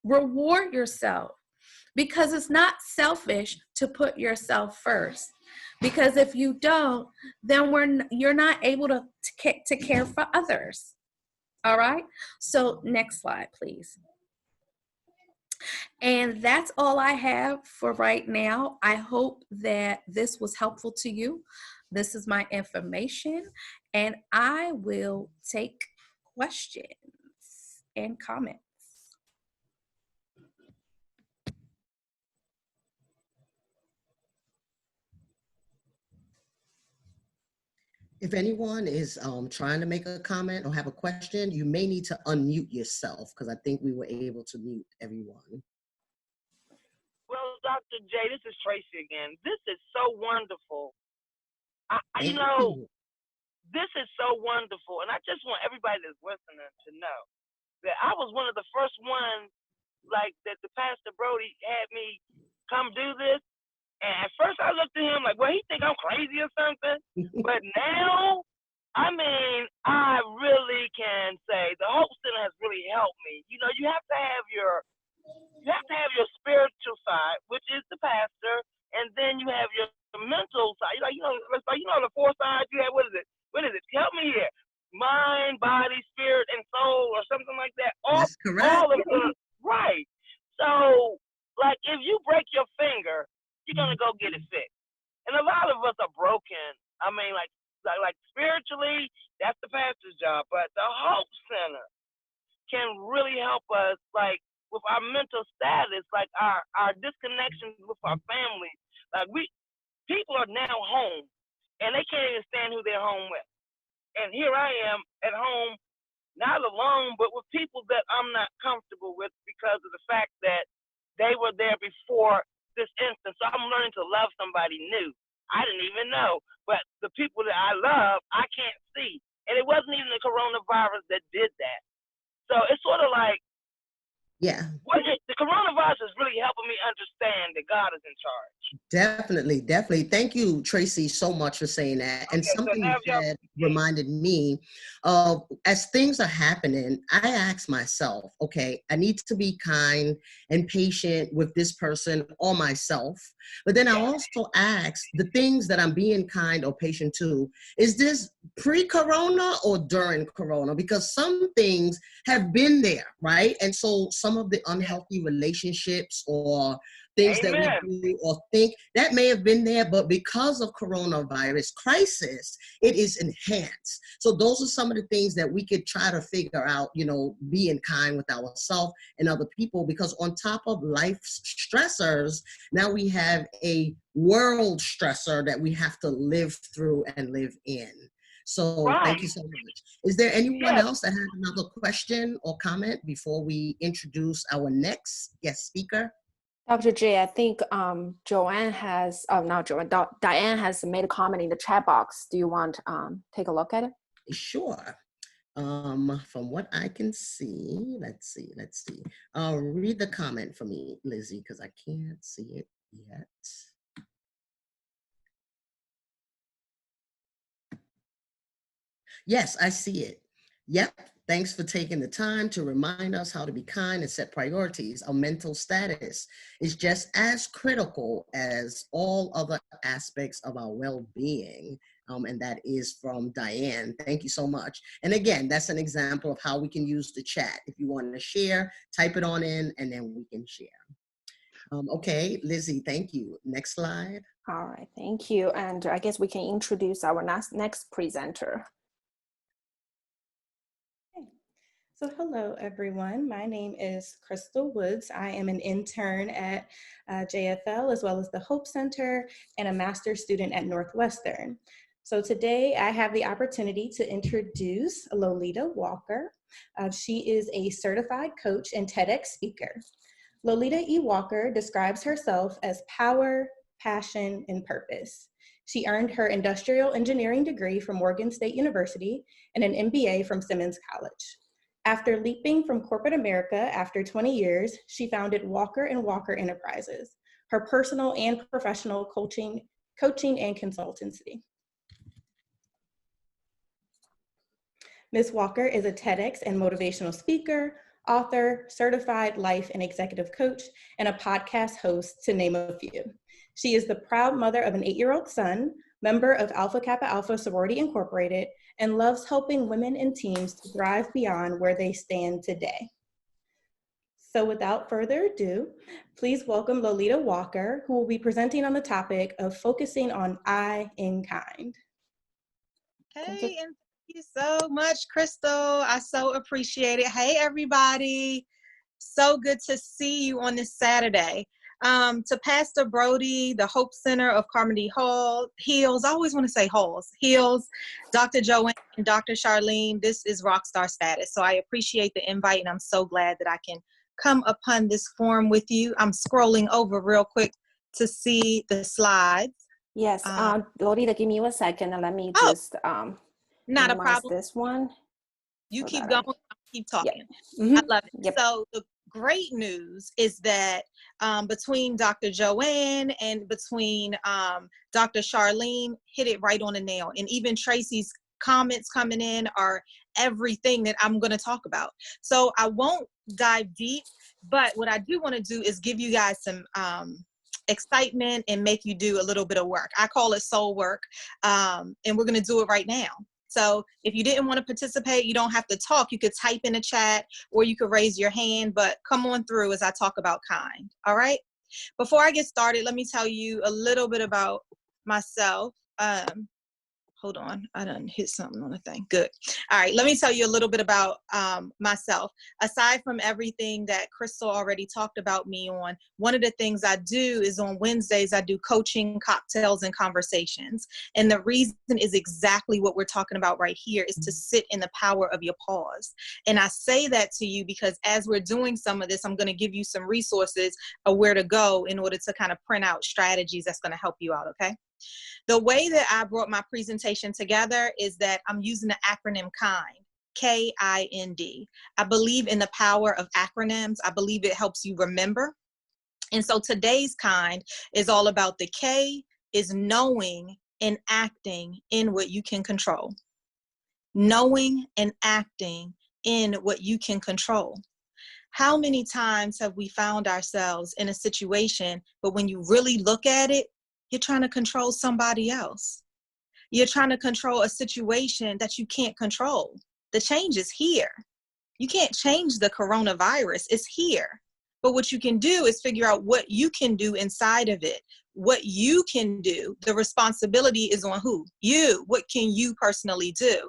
Reward yourself. Because it's not selfish to put yourself first. Because if you don't, then you're not able to care for others. All right? So next slide, please. And that's all I have for right now. I hope that this was helpful to you. This is my information, and I will take questions and comments. If anyone is trying to make a comment or have a question, you may need to unmute yourself because I think we were able to mute everyone. Well, Dr. J, this is Tracy again. This is so wonderful. You know, this is so wonderful. And I just want everybody that's listening to know that I was one of the first ones, like, that the Pastor Broadie had me come do this. And at first I looked at him like, well, he think I'm crazy or something. But now, I mean, I really can say the Hope Center has really helped me. You know, you have to have your spiritual side, which is the pastor, and then you have your mental side. You know, the four sides you have. What is it? Help me here. Mind, body, spirit, and soul, or something like that. That's correct. All of them, right. So, like, if you break your finger, you're gonna go get it fixed. And a lot of us are broken. I mean, like spiritually, that's the pastor's job. But the Hope Center can really help us, like, with our mental status, like our disconnections with our families. Like, people are now home, and they can't even stand who they're home with. And here I am at home not alone, but with people that I'm not comfortable with because of the fact that they were there before this instance. So I'm learning to love somebody new. I didn't even know, but the people that I love, I can't see. And it wasn't even the coronavirus that did that. So it's sort of like, Yeah. the coronavirus is really helping me understand that God is in charge. Definitely, definitely. Thank you, Tracy, so much for saying that. And Okay, so something now you said reminded me of, as things are happening, I ask myself, okay, I need to be kind and patient with this person or myself. But then I also ask the things that I'm being kind or patient to, is this pre-corona or during corona? Because some things have been there, right? And so some of the unhealthy relationships or things that we do or think that may have been there, but because of coronavirus crisis, it is enhanced. So those are some of the things that we could try to figure out, you know, being kind with ourselves and other people, because on top of life stressors, now we have a world stressor that we have to live through and live in. So thank you so much. Is there anyone else that has another question or comment before we introduce our next guest speaker? Dr. J, I think Joanne has, not Joanne, Diane has made a comment in the chat box. Do you want take a look at it? Sure. From what I can see, let's see. Read the comment for me, Lizzie, because I can't see it yet. Yes, I see it. Yep. Thanks for taking the time to remind us how to be kind and set priorities. Our mental status is just as critical as all other aspects of our well-being. And that is from Diane. Thank you so much. And again, that's an example of how we can use the chat. If you want to share, type it on in and then we can share. Okay, Lizzie, thank you. Next slide. All right, thank you. And I guess we can introduce our next presenter. So hello, everyone. My name is Crystal Woods. I am an intern at JFL, as well as the Hope Center, and a master's student at Northwestern. So today I have the opportunity to introduce Lolita Walker. She is a certified coach and TEDx speaker. Lolita E. Walker describes herself as power, passion, and purpose. She earned her industrial engineering degree from Morgan State University and an MBA from Simmons College. After leaping from corporate America after 20 years, she founded Walker & Walker Enterprises, her personal and professional coaching and consultancy. Ms. Walker is a TEDx and motivational speaker, author, certified life and executive coach, and a podcast host, to name a few. She is the proud mother of an 8-year-old son, member of Alpha Kappa Alpha Sorority Incorporated, and loves helping women and teams to thrive beyond where they stand today. So without further ado, please welcome Lolita Walker, who will be presenting on the topic of focusing on I in kind. Hey, and thank you so much, Crystal. I so appreciate it. Hey, everybody. So good to see you on this Saturday. To Pastor Broadie, the Hope Center of Carmody Hills, I always want to say Halls, Hills, Dr. Joanne and Dr. Charlene, this is rockstar status. So I appreciate the invite, and I'm so glad that I can come upon this forum with you. I'm scrolling over real quick to see the slides. Yes, Lolita, give me 1 second and let me just not a problem. This one. You keep going, I'll keep talking. Yep. Mm-hmm. I love it. Yep. So the great news is that between Dr. Joanne and between Dr. Charlene, hit it right on the nail. And even Tracy's comments coming in are everything that I'm going to talk about. So I won't dive deep, but what I do want to do is give you guys some excitement and make you do a little bit of work. I call it soul work, and we're going to do it right now. So if you didn't want to participate, you don't have to talk. You could type in a chat or you could raise your hand, but come on through as I talk about kind. All right. Before I get started, let me tell you a little bit about myself. hold on, I done hit something on the thing. Good. All right, let me tell you a little bit about myself. Aside from everything that Crystal already talked about me on, one of the things I do is on Wednesdays, I do coaching, cocktails, and conversations. And the reason is exactly what we're talking about right here, is to sit in the power of your pause. And I say that to you because as we're doing some of this, I'm going to give you some resources of where to go in order to kind of print out strategies that's going to help you out, okay? The way that I brought my presentation together is that I'm using the acronym KIND, K-I-N-D. I believe in the power of acronyms. I believe it helps you remember. And so today's KIND is all about the K is knowing and acting in what you can control. Knowing and acting in what you can control. How many times have we found ourselves in a situation, but when you really look at it, you're trying to control somebody else. You're trying to control a situation that you can't control. The change is here. You can't change the coronavirus. It's here. But what you can do is figure out what you can do inside of it. What you can do, the responsibility is on who? You. What can you personally do?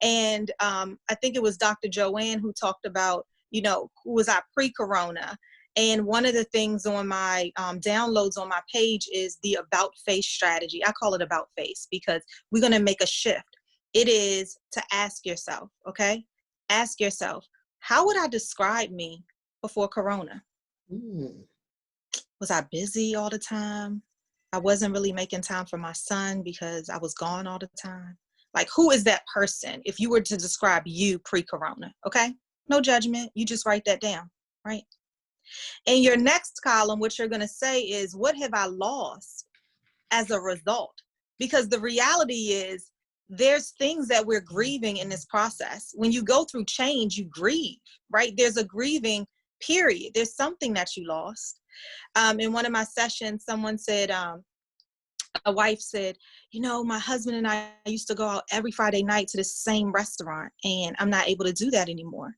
And I think it was Dr. Joanne who talked about, you know, who was I pre-corona? And one of the things on my downloads on my page is the about face strategy. I call it about face because we're going to make a shift. It is to ask yourself, okay? Ask yourself, how would I describe me before corona? Was I busy all the time? I wasn't really making time for my son because I was gone all the time. Like, who is that person if you were to describe you pre-corona, okay? No judgment. You just write that down, right? In your next column, what you're going to say is, what have I lost as a result? Because the reality is there's things that we're grieving in this process. When you go through change, you grieve, right? There's a grieving period. There's something that you lost. In one of my sessions, someone said, a wife said, you know, my husband and I used to go out every Friday night to the same restaurant, and I'm not able to do that anymore.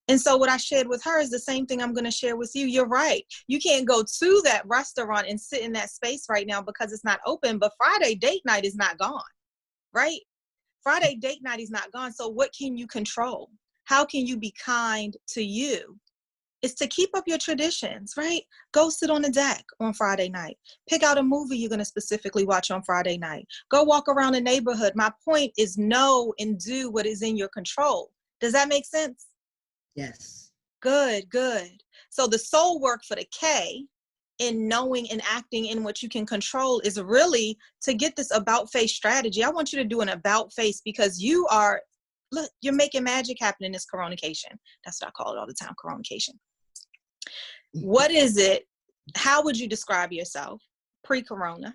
And so what I shared with her is the same thing I'm going to share with you. You're right. You can't go to that restaurant and sit in that space right now because it's not open, but Friday date night is not gone, right? Friday date night is not gone. So what can you control? How can you be kind to you? It's to keep up your traditions, right? Go sit on the deck on Friday night. Pick out a movie you're going to specifically watch on Friday night. Go walk around the neighborhood. My point is know and do what is in your control. Does that make sense? Yes. Good, good. So the soul work for the K in knowing and acting in what you can control is really to get this about face strategy. I want you to do an about face because you are, look, you're making magic happen in this coronation. That's what I call it all the time, coronation. What is it? How would you describe yourself pre-corona?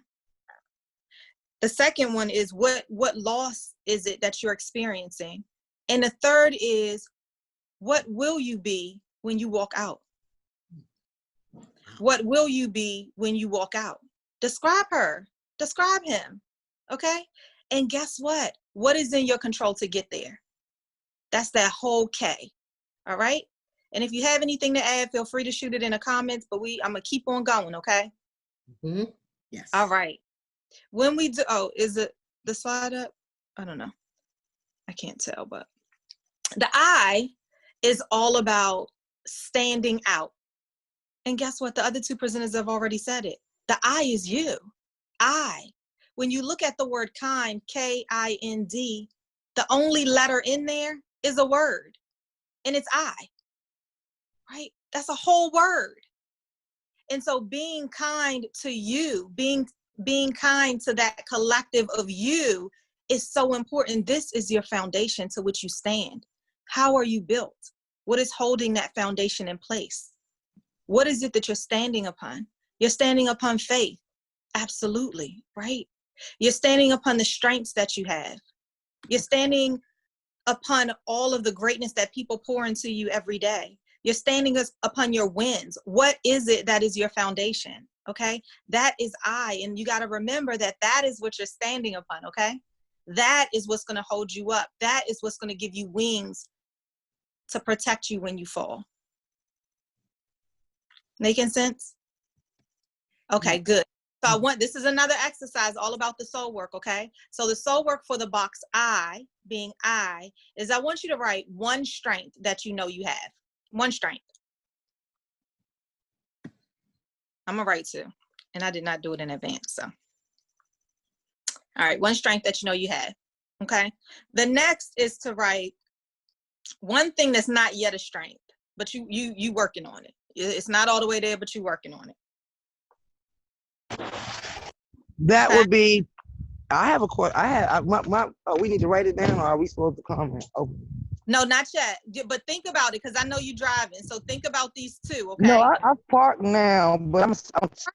The second one is what loss is it that you're experiencing? And the third is, what will you be when you walk out? What will you be when you walk out? Describe her. Describe him. Okay? And guess what? What is in your control to get there? That's that whole K. All right? And if you have anything to add, feel free to shoot it in the comments, but I'm going to keep on going, okay? Mm-hmm. Yes. All right. When we do, oh, is it the slide up? I don't know. I can't tell, but the I is all about standing out. And guess what? The other two presenters have already said it. The I is you. I. When you look at the word kind, K-I-N-D, the only letter in there is a word, and it's I, right? That's a whole word. And so being kind to you, being kind to that collective of you is so important. This is your foundation to which you stand. How are you built? What is holding that foundation in place? What is it that you're standing upon? You're standing upon faith. Absolutely, right? You're standing upon the strengths that you have. You're standing upon all of the greatness that people pour into you every day. You're standing upon your wins. What is it that is your foundation? Okay? That is I. And you got to remember that that is what you're standing upon, okay? That is what's going to hold you up. That is what's going to give you wings to protect you when you fall. Making sense? Okay, good. So this is another exercise all about the soul work, okay? So the soul work for the box I, being I, is I want you to write one strength that you know you have. One strength. I'm gonna write two. And I did not do it in advance, so. All right, one strength that you know you have, okay? The next is to write one thing that's not yet a strength, but you working on it. It's not all the way there, but you working on it. That Okay? would be, I have a question. We need to write it down, or are we supposed to comment? Oh. No, not yet. But think about it, because I know you're driving. So think about these two, okay? No, I've parked now, but I'm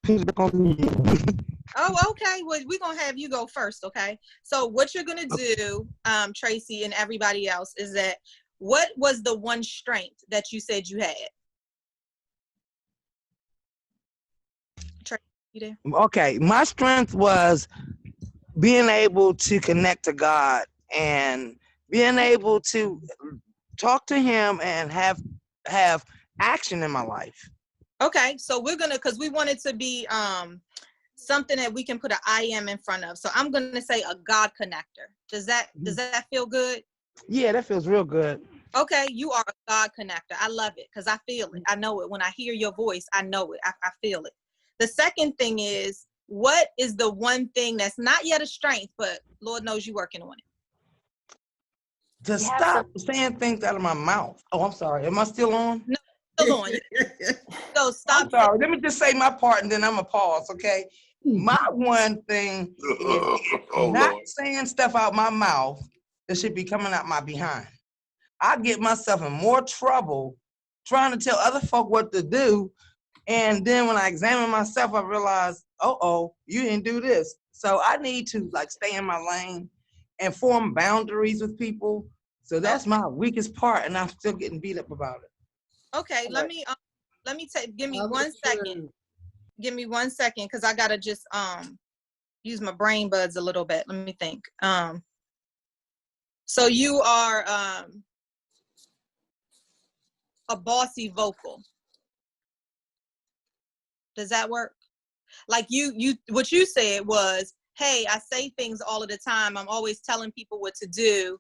going to. Oh, okay. Well, we're going to have you go first, okay? So what you're going to do, Tracy and everybody else, is that what was the one strength that you said you had? Tracy, you there? Okay, my strength was being able to connect to God and being able to talk to him and have action in my life. Okay, so we're going to, because we want it to be something that we can put an I am in front of. So I'm going to say a God connector. Does that feel good? Yeah, that feels real good. Okay, you are a God connector. I love it because I feel it. I know it. When I hear your voice, I know it. I feel it. The second thing is, what is the one thing that's not yet a strength, but Lord knows you're working on it? To stop saying things out of my mouth. Oh, I'm sorry. Am I still on? No, still on. So stop. I'm sorry. Let me just say my part and then I'm going to pause, okay? My one thing is not saying stuff out my mouth that should be coming out my behind. I get myself in more trouble trying to tell other folk what to do. And then when I examine myself, I realize, you didn't do this. So I need to stay in my lane and form boundaries with people. So that's my weakest part, and I'm still getting beat up about it. Okay, let me give me 1 second. Give me 1 second, because I gotta just use my brain buds a little bit. Let me think. So you are a bossy vocal. Does that work? Like what you said was, hey, I say things all of the time. I'm always telling people what to do,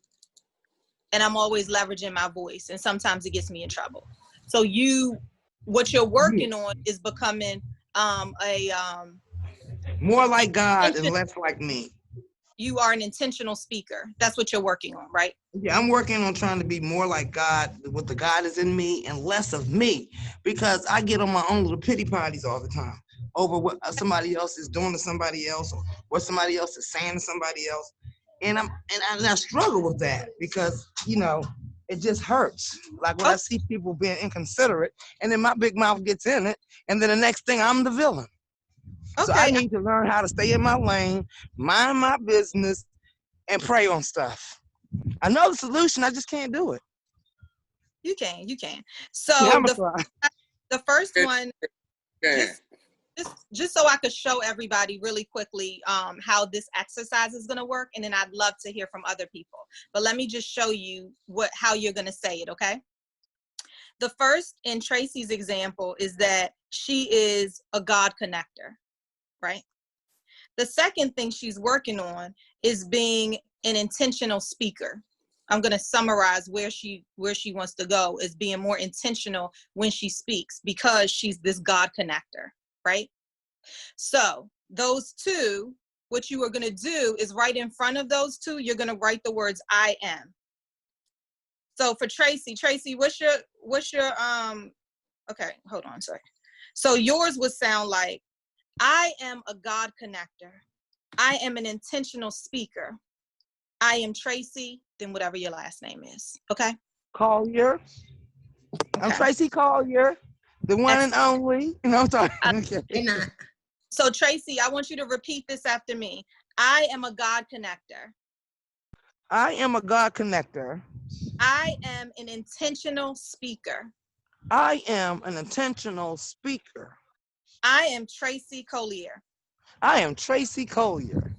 and I'm always leveraging my voice, and sometimes it gets me in trouble. So what you're working on is becoming more like God and less like me. You are an intentional speaker. That's what you're working on, right? Yeah, I'm working on trying to be more like God, what the God is in me, and less of me, because I get on my own little pity parties all the time over what somebody else is doing to somebody else, or what somebody else is saying to somebody else, and I struggle with that because it just hurts. Like when I see people being inconsiderate, and then my big mouth gets in it, and then the next thing I'm the villain. So I need to learn how to stay in my lane, mind my business, and pray on stuff. I know the solution, I just can't do it. You can. So yeah, the first one, just so I could show everybody really quickly how this exercise is going to work, and then I'd love to hear from other people. But let me just show you how you're going to say it, okay? The first, in Tracy's example, is that she is a God connector, right? The second thing she's working on is being an intentional speaker. I'm going to summarize where she wants to go, is being more intentional when she speaks, because she's this God connector, right? So those two, what you are going to do is right in front of those two, you're going to write the words I am. So for Tracy, what's your okay, hold on a second. So yours would sound like, I am a God connector. I am an intentional speaker. I am Tracy, then whatever your last name is. Okay? Collier. Okay. I'm Tracy Collier, the one and only. I'm sorry. So Tracy, I want you to repeat this after me. I am a God connector. I am a God connector. I am an intentional speaker. I am an intentional speaker. I am Tracy Collier. I am Tracy Collier.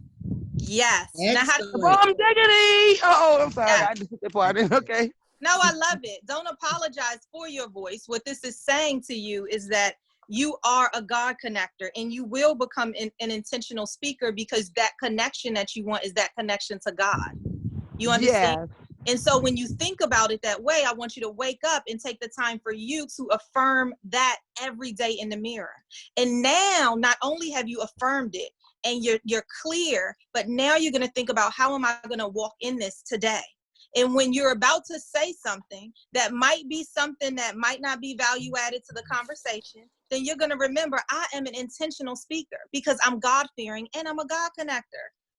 Yes. Now Bomb diggity. I'm sorry. Yes. I just put that part in. Okay. No, I love it. Don't apologize for your voice. What this is saying to you is that you are a God connector, and you will become an intentional speaker, because that connection that you want is that connection to God. You understand? Yes. And so when you think about it that way, I want you to wake up and take the time for you to affirm that every day in the mirror. And now, not only have you affirmed it and you're clear, but now you're going to think about, how am I going to walk in this today? And when you're about to say something that might be something that might not be value added to the conversation, then you're going to remember, I am an intentional speaker because I'm God fearing and I'm a God connector.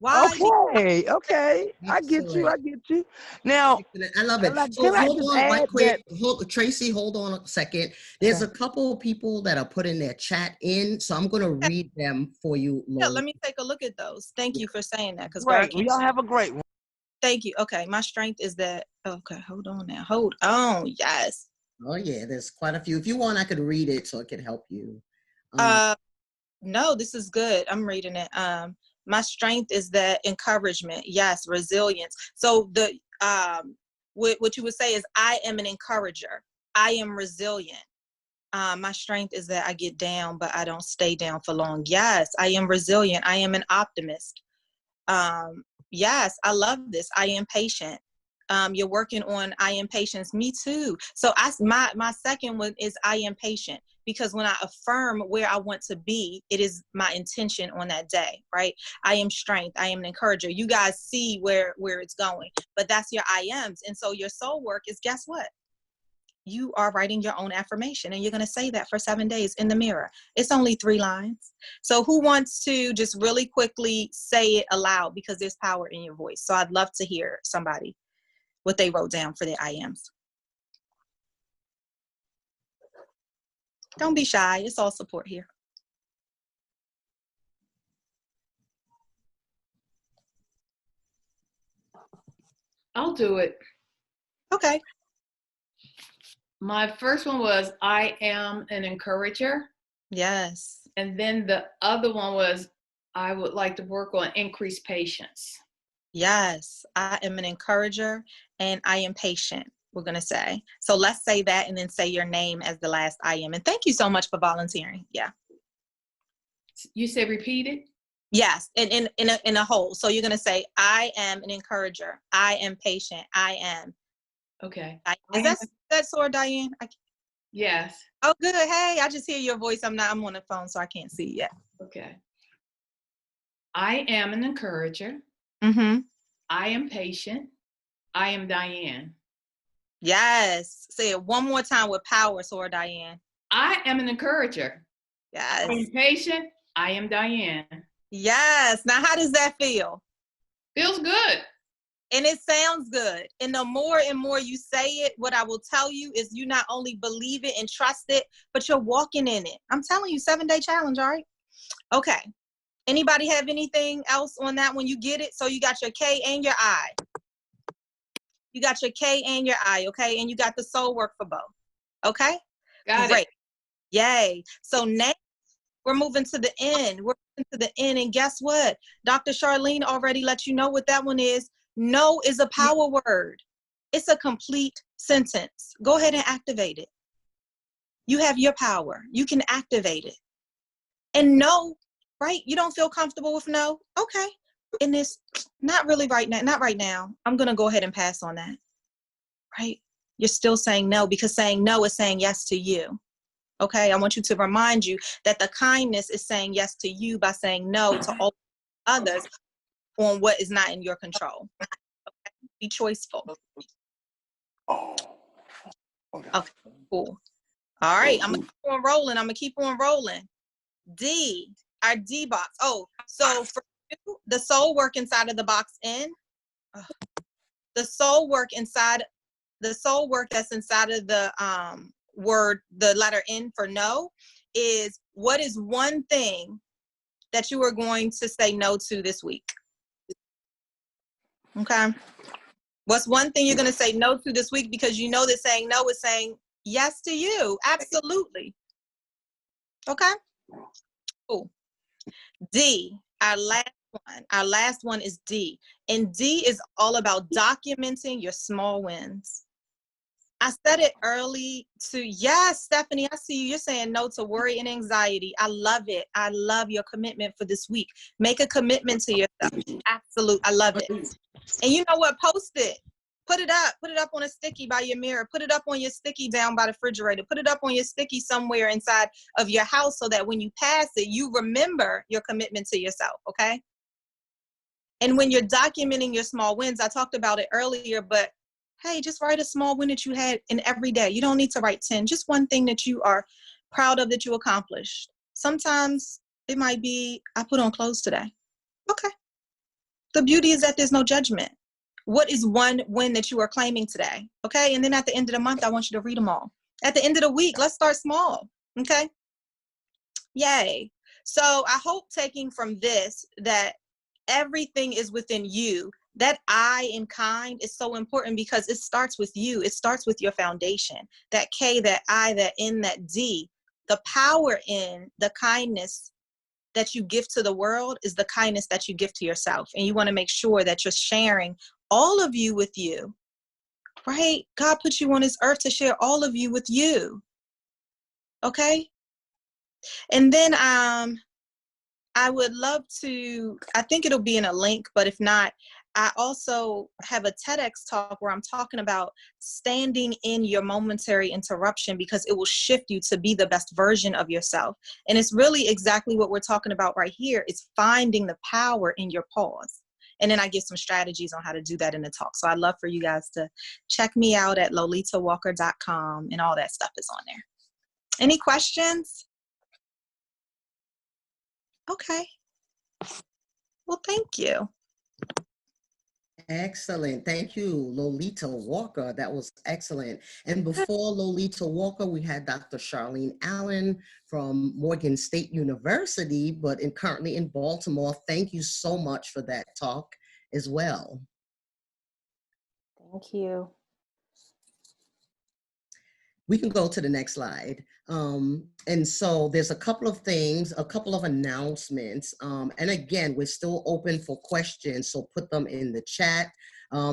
Why? Okay. I get you. Now, I love it. like, So can I hold just on right add quick. that? Tracy, hold on a second. There's a couple of people that are putting their chat in, so I'm going to read them for you, Yeah, Lola. let me take a look at those. Thank you for saying that. Because Great. Well, y'all have a great one. Thank you. Okay, my strength is that. Okay, hold on now. Hold on. Yes. Oh yeah, there's quite a few. If you want, I could read it so it can help you. No, this is good. I'm reading it. My strength is that encouragement. Yes, resilience. So the what you would say is, I am an encourager. I am resilient. My strength is that I get down, but I don't stay down for long. Yes, I am resilient. I am an optimist. Yes, I love this. I am patient. You're working on I am patience. Me too. So my second one is I am patient, because when I affirm where I want to be, it is my intention on that day, right? I am strength. I am an encourager. You guys see where it's going, but that's your I ams. And so your soul work is, guess what? You are writing your own affirmation, and you're going to say that for 7 days in the mirror. It's only 3 lines. So who wants to just really quickly say it aloud, because there's power in your voice. So I'd love to hear somebody what they wrote down for their I ams. Don't be shy. It's all support here. I'll do it. Okay. My first one was, I am an encourager. Yes. And then the other one was, I would like to work on increased patience. Yes, I am an encourager and I am patient, we're going to say. So let's say that, and then say your name as the last I am. And thank you so much for volunteering. Yeah. You said repeat it? Yes, in a whole. So you're going to say, I am an encourager. I am patient. I am. Okay. Is that Sword, Diane? Yes. Oh, good. Hey, I just hear your voice. I'm on the phone, so I can't see yet. Okay. I am an encourager. Mm-hmm. I am patient. I am Diane. Yes. Say it one more time with power, Sword, Diane. I am an encourager. Yes. I am patient. I am Diane. Yes. Now, how does that feel? Feels good. And it sounds good. And the more and more you say it, what I will tell you is, you not only believe it and trust it, but you're walking in it. I'm telling you, 7-day challenge, all right? Okay. Anybody have anything else on that when you get it? So you got your K and your I. You got your K and your I, okay? And you got the soul work for both. Okay? Got Great. it. Yay. So now we're moving to the end. We're moving to the end. And guess what? Dr. Charlene already let you know what that one is. No is a power word. It's a complete sentence. Go ahead and activate it. You have your power. You can activate it. And no, right? You don't feel comfortable with no? Okay. In this, not really right now. Not right now. I'm going to go ahead and pass on that. Right? You're still saying no, because saying no is saying yes to you. Okay? I want you to remind you that the kindness is saying yes to you by saying no to all others on what is not in your control. Okay? Be choiceful. Okay, cool. All right, I'm going to keep on rolling. I'm going to keep on rolling. D, our D box. Oh, so for you, the soul work inside of the box N, the soul work that's inside of the word, the letter N for no, is, what is one thing that you are going to say no to this week? Okay. What's one thing you're going to say no to this week, because you know that saying no is saying yes to you? Absolutely. Okay. Cool. D, our last one is D. And D is all about documenting your small wins. I said it early to, yes, Stephanie, I see you. You're saying no to worry and anxiety. I love it. I love your commitment for this week. Make a commitment to yourself. Absolute. I love it. And you know what? Post it. Put it up. Put it up on a sticky by your mirror. Put it up on your sticky down by the refrigerator. Put it up on your sticky somewhere inside of your house so that when you pass it, you remember your commitment to yourself, okay? And when you're documenting your small wins, I talked about it earlier, but hey, just write a small win that you had in every day. You don't need to write 10, just one thing that you are proud of that you accomplished. Sometimes it might be, I put on clothes today. Okay. The beauty is that there's no judgment. What is one win that you are claiming today? Okay. And then at the end of the month, I want you to read them all. At the end of the week, let's start small. Okay. Yay. So I hope taking from this that everything is within you. That I in kind is so important because it starts with you. It starts with your foundation. That K, that I, that N, that D. The power in the kindness that you give to the world is the kindness that you give to yourself. And you want to make sure that you're sharing all of you with you, right? God put you on this earth to share all of you with you. Okay? And then I would love to, I think it'll be in a link, but if not, I also have a TEDx talk where I'm talking about standing in your momentary interruption because it will shift you to be the best version of yourself. And it's really exactly what we're talking about right here. It's finding the power in your pause. And then I give some strategies on how to do that in the talk. So I'd love for you guys to check me out at lolitawalker.com, and all that stuff is on there. Any questions? Okay. Well, thank you. Excellent. Thank you, Lolita Walker. That was excellent. And before Lolita Walker, we had Dr. Charlene Allen from Morgan State University, but currently in Baltimore. Thank you so much for that talk as well. Thank you. We can go to the next slide. And so there's a couple of things, a couple of announcements. And again, we're still open for questions, so put them in the chat.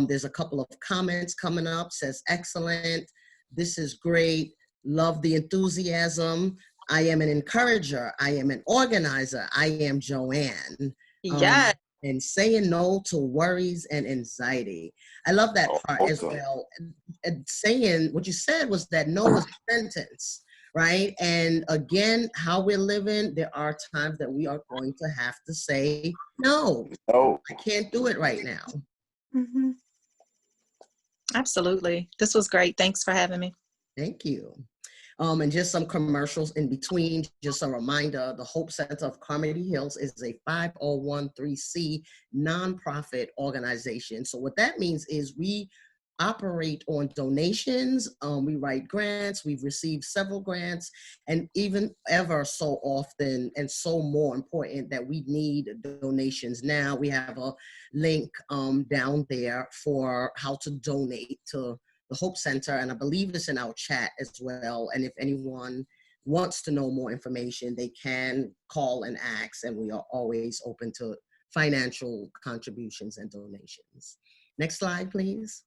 There's a couple of comments coming up, says excellent, this is great, love the enthusiasm, I am an encourager, I am an organizer, I am Joanne. Yes. And saying no to worries and anxiety. I love that part as well. And saying, what you said was that no is a sentence, right? And again, how we're living, there are times that we are going to have to say, no, I can't do it right now. Mm-hmm. Absolutely. This was great. Thanks for having me. Thank you. And just some commercials in between. Just a reminder, the Hope Center of Carmody Hills is a 501(c) nonprofit organization. So what that means is we operate on donations. We write grants. We've received several grants, and even ever so often, and so more important that we need donations now. We have a link down there for how to donate to the Hope Center, and I believe it's in our chat as well. And if anyone wants to know more information, they can call and ask, and we are always open to financial contributions and donations. Next slide, please.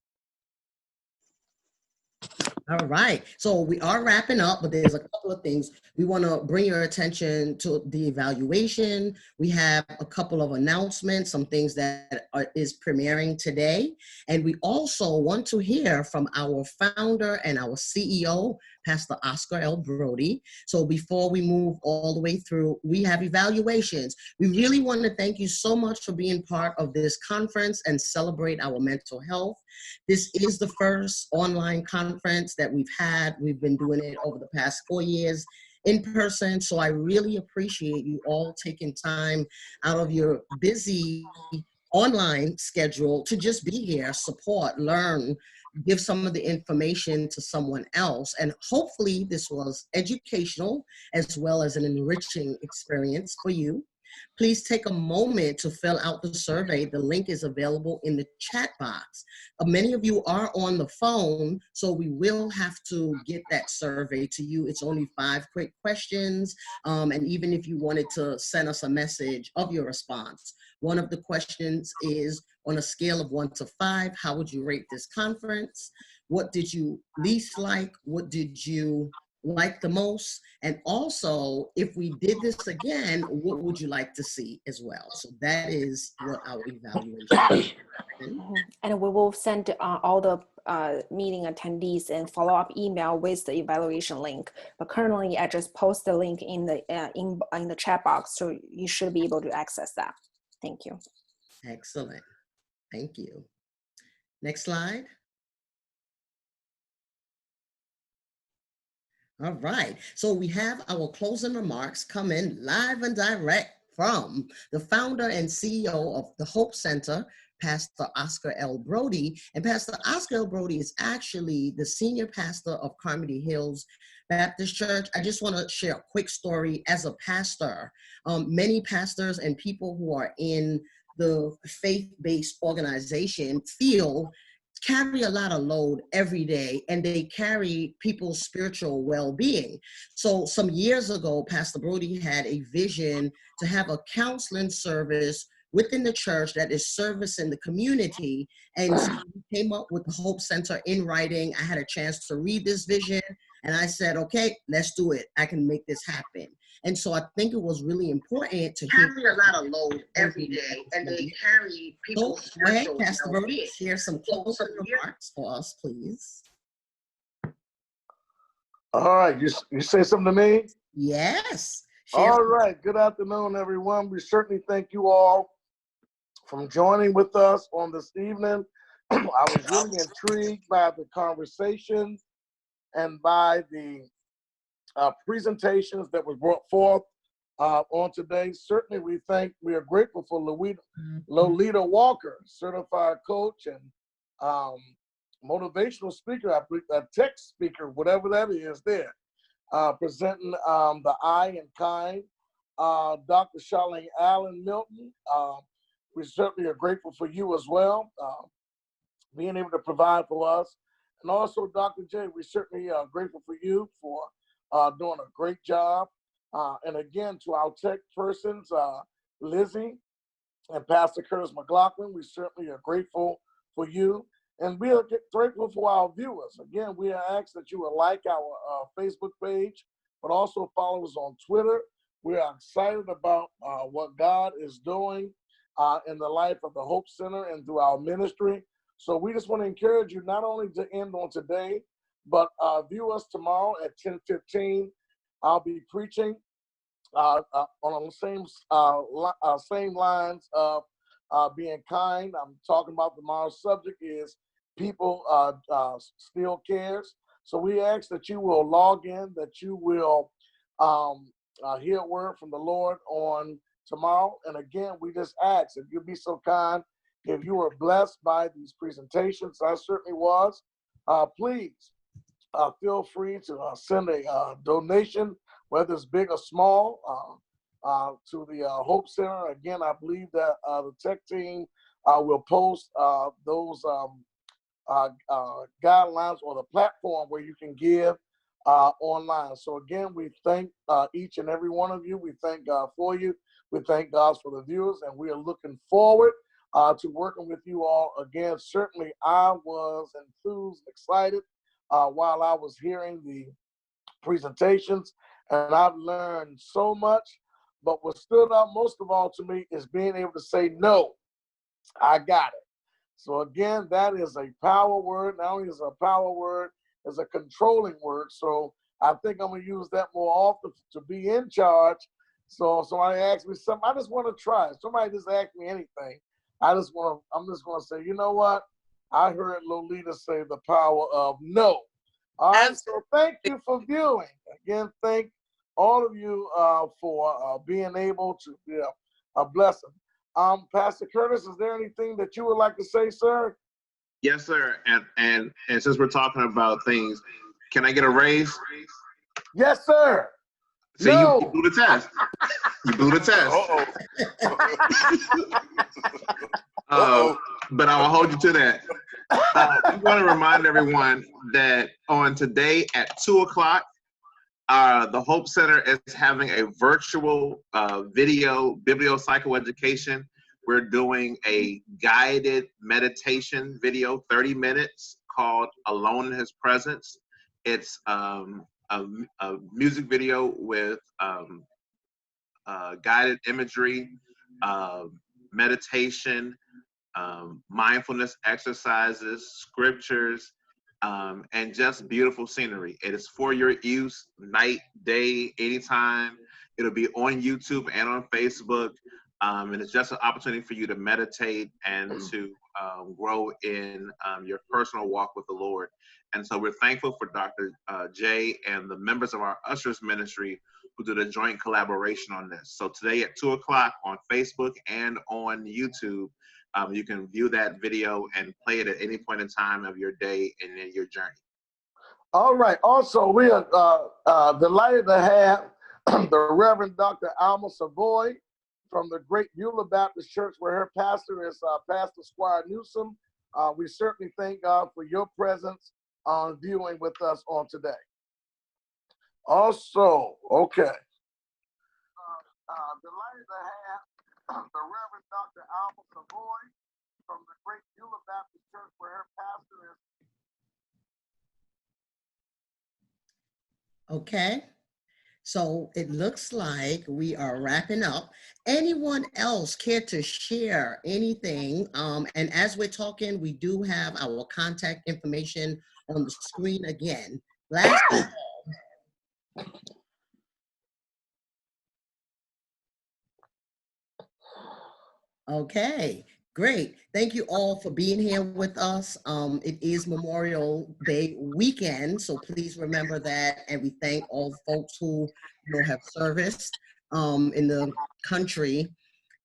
All right, so we are wrapping up, but there's a couple of things. We want to bring your attention to the evaluation. We have a couple of announcements, some things that is premiering today. And we also want to hear from our founder and our CEO, Pastor Oscar L. Broadie. So before we move all the way through, we have evaluations. We really want to thank you so much for being part of this conference and celebrate our mental health. This is the first online conference that we've had. We've been doing it over the past 4 years in person. So I really appreciate you all taking time out of your busy online schedule to just be here, support, learn, give some of the information to someone else. And hopefully this was educational as well as an enriching experience for you. Please take a moment to fill out the survey. The link is available in the chat box. Many of you are on the phone, so we will have to get that survey to you. It's only 5 quick questions. And even if you wanted to send us a message of your response, one of the questions is, on a scale of 1 to 5, how would you rate this conference? What did you least like? What did you like the most? And also, if we did this again, what would you like to see as well? So that is what our evaluation is. And we will send all the meeting attendees and follow-up email with the evaluation link. But currently, I just post the link in the chat box, so you should be able to access that. Thank you. Excellent. Thank you. Next slide. All right, so we have our closing remarks coming live and direct from the founder and CEO of the Hope Center, Pastor Oscar L. Broadie. And Pastor Oscar L. Broadie is actually the senior pastor of Carmody Hills Baptist Church. I just want to share a quick story. As a pastor, many pastors and people who are in the faith-based organization carry a lot of load every day, and they carry people's spiritual well-being. So some years ago, Pastor Broadie had a vision to have a counseling service within the church that is servicing the community. And so we came up with the Hope Center in writing. I had a chance to read this vision, and I said, okay, let's do it. I can make this happen. And so I think it was really important to carry a lot of load every day, and they carry people. So go ahead, Pastor Broadie, share some closing remarks for us, please. All right, you say something to me? Yes. All right, good afternoon, everyone. We certainly thank you all for joining with us on this evening. I was really intrigued by the conversation and by the presentations that were brought forth on today. Certainly, we are grateful for Lolita Walker, certified coach and motivational speaker, I believe, a tech speaker, whatever that is there, presenting the I in kind. Dr. Charlene Allen Milton, we certainly are grateful for you as well, being able to provide for us. And also, Dr. J, we certainly are grateful for you for doing a great job. And again, to our tech persons, Lizzie and Pastor Curtis McLaughlin, we certainly are grateful for you. And we are grateful for our viewers. Again, we are asked that you will like our Facebook page, but also follow us on Twitter. We are excited about what God is doing in the life of the Hope Center and through our ministry. So we just want to encourage you not only to end on today, but view us tomorrow at 10:15. I'll be preaching on the same lines of being kind. I'm talking about tomorrow's subject is people still cares. So we ask that you will log in, that you will hear a word from the Lord on tomorrow. And again, we just ask if you'd be so kind, if you were blessed by these presentations, I certainly was, please feel free to send a donation, whether it's big or small, to the Hope Center. Again, I believe that the tech team will post those guidelines or the platform where you can give online. So again, we thank each and every one of you. We thank God for you. We thank God for the viewers, and we are looking forward to working with you all again. Certainly, I was enthused, excited while I was hearing the presentations, and I've learned so much. But what stood out most of all to me is being able to say, no, I got it. So again, that is a power word. Not only is it a power word, it's a controlling word. So I think I'm going to use that more often to be in charge. So somebody asks me something, I just want to try. Somebody just asked me anything. I'm just going to say, you know what? I heard Lolita say the power of no. All right, so thank you for viewing. Again, thank all of you for being able to be a blessing. Pastor Curtis, is there anything that you would like to say, sir? Yes, sir. And since we're talking about things, can I get a raise? Yes, sir. See, no. You blew the test. You blew the test. But I will hold you to that. I want to remind everyone that on today at 2 o'clock, the Hope Center is having a virtual video bibliopsychoeducation we're doing a guided meditation video, 30 minutes, called Alone in His Presence. It's a music video with guided imagery, meditation, mindfulness exercises, scriptures, and just beautiful scenery. It is for your use, night, day, anytime. It'll be on YouTube and on Facebook. And it's just an opportunity for you to meditate and to grow in your personal walk with the Lord. And so we're thankful for Dr. J and the members of our Ushers Ministry who did a joint collaboration on this. So today at 2 o'clock on Facebook and on YouTube, you can view that video and play it at any point in time of your day and in your journey. All right. Also, we are delighted to have the Reverend Dr. Alma Savoy from the Great Beulah Baptist Church, where her pastor is Pastor Squire Newsom. We certainly thank God for your presence on viewing with us on today. Also, okay. Delighted to have the Reverend Dr. Alma Savoy from the Great Beulah Baptist Church, where her pastor is. Okay. So it looks like we are wrapping up. Anyone else care to share anything? And as we're talking, we do have our contact information on the screen again. Last Okay, great. Thank you all for being here with us. It is Memorial Day weekend, so please remember that. And we thank all the folks who have serviced in the country.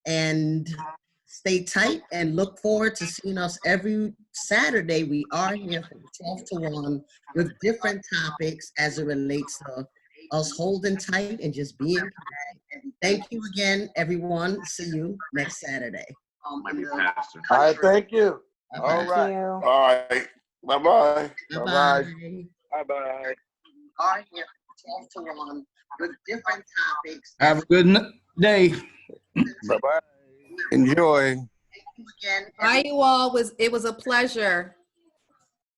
And stay tight and look forward to seeing us every Saturday. We are here from 12 to 1 with different topics as it relates to us holding tight and just being connected. Thank you again, everyone. See you next Saturday. Pastor. All right, thank you. Bye-bye. All right. All right. Bye-bye. Bye-bye. Bye-bye. Are here from 12 to 1 with different topics. Have a good day. Bye-bye. Enjoy. Thank you again. Bye, you all. It was a pleasure.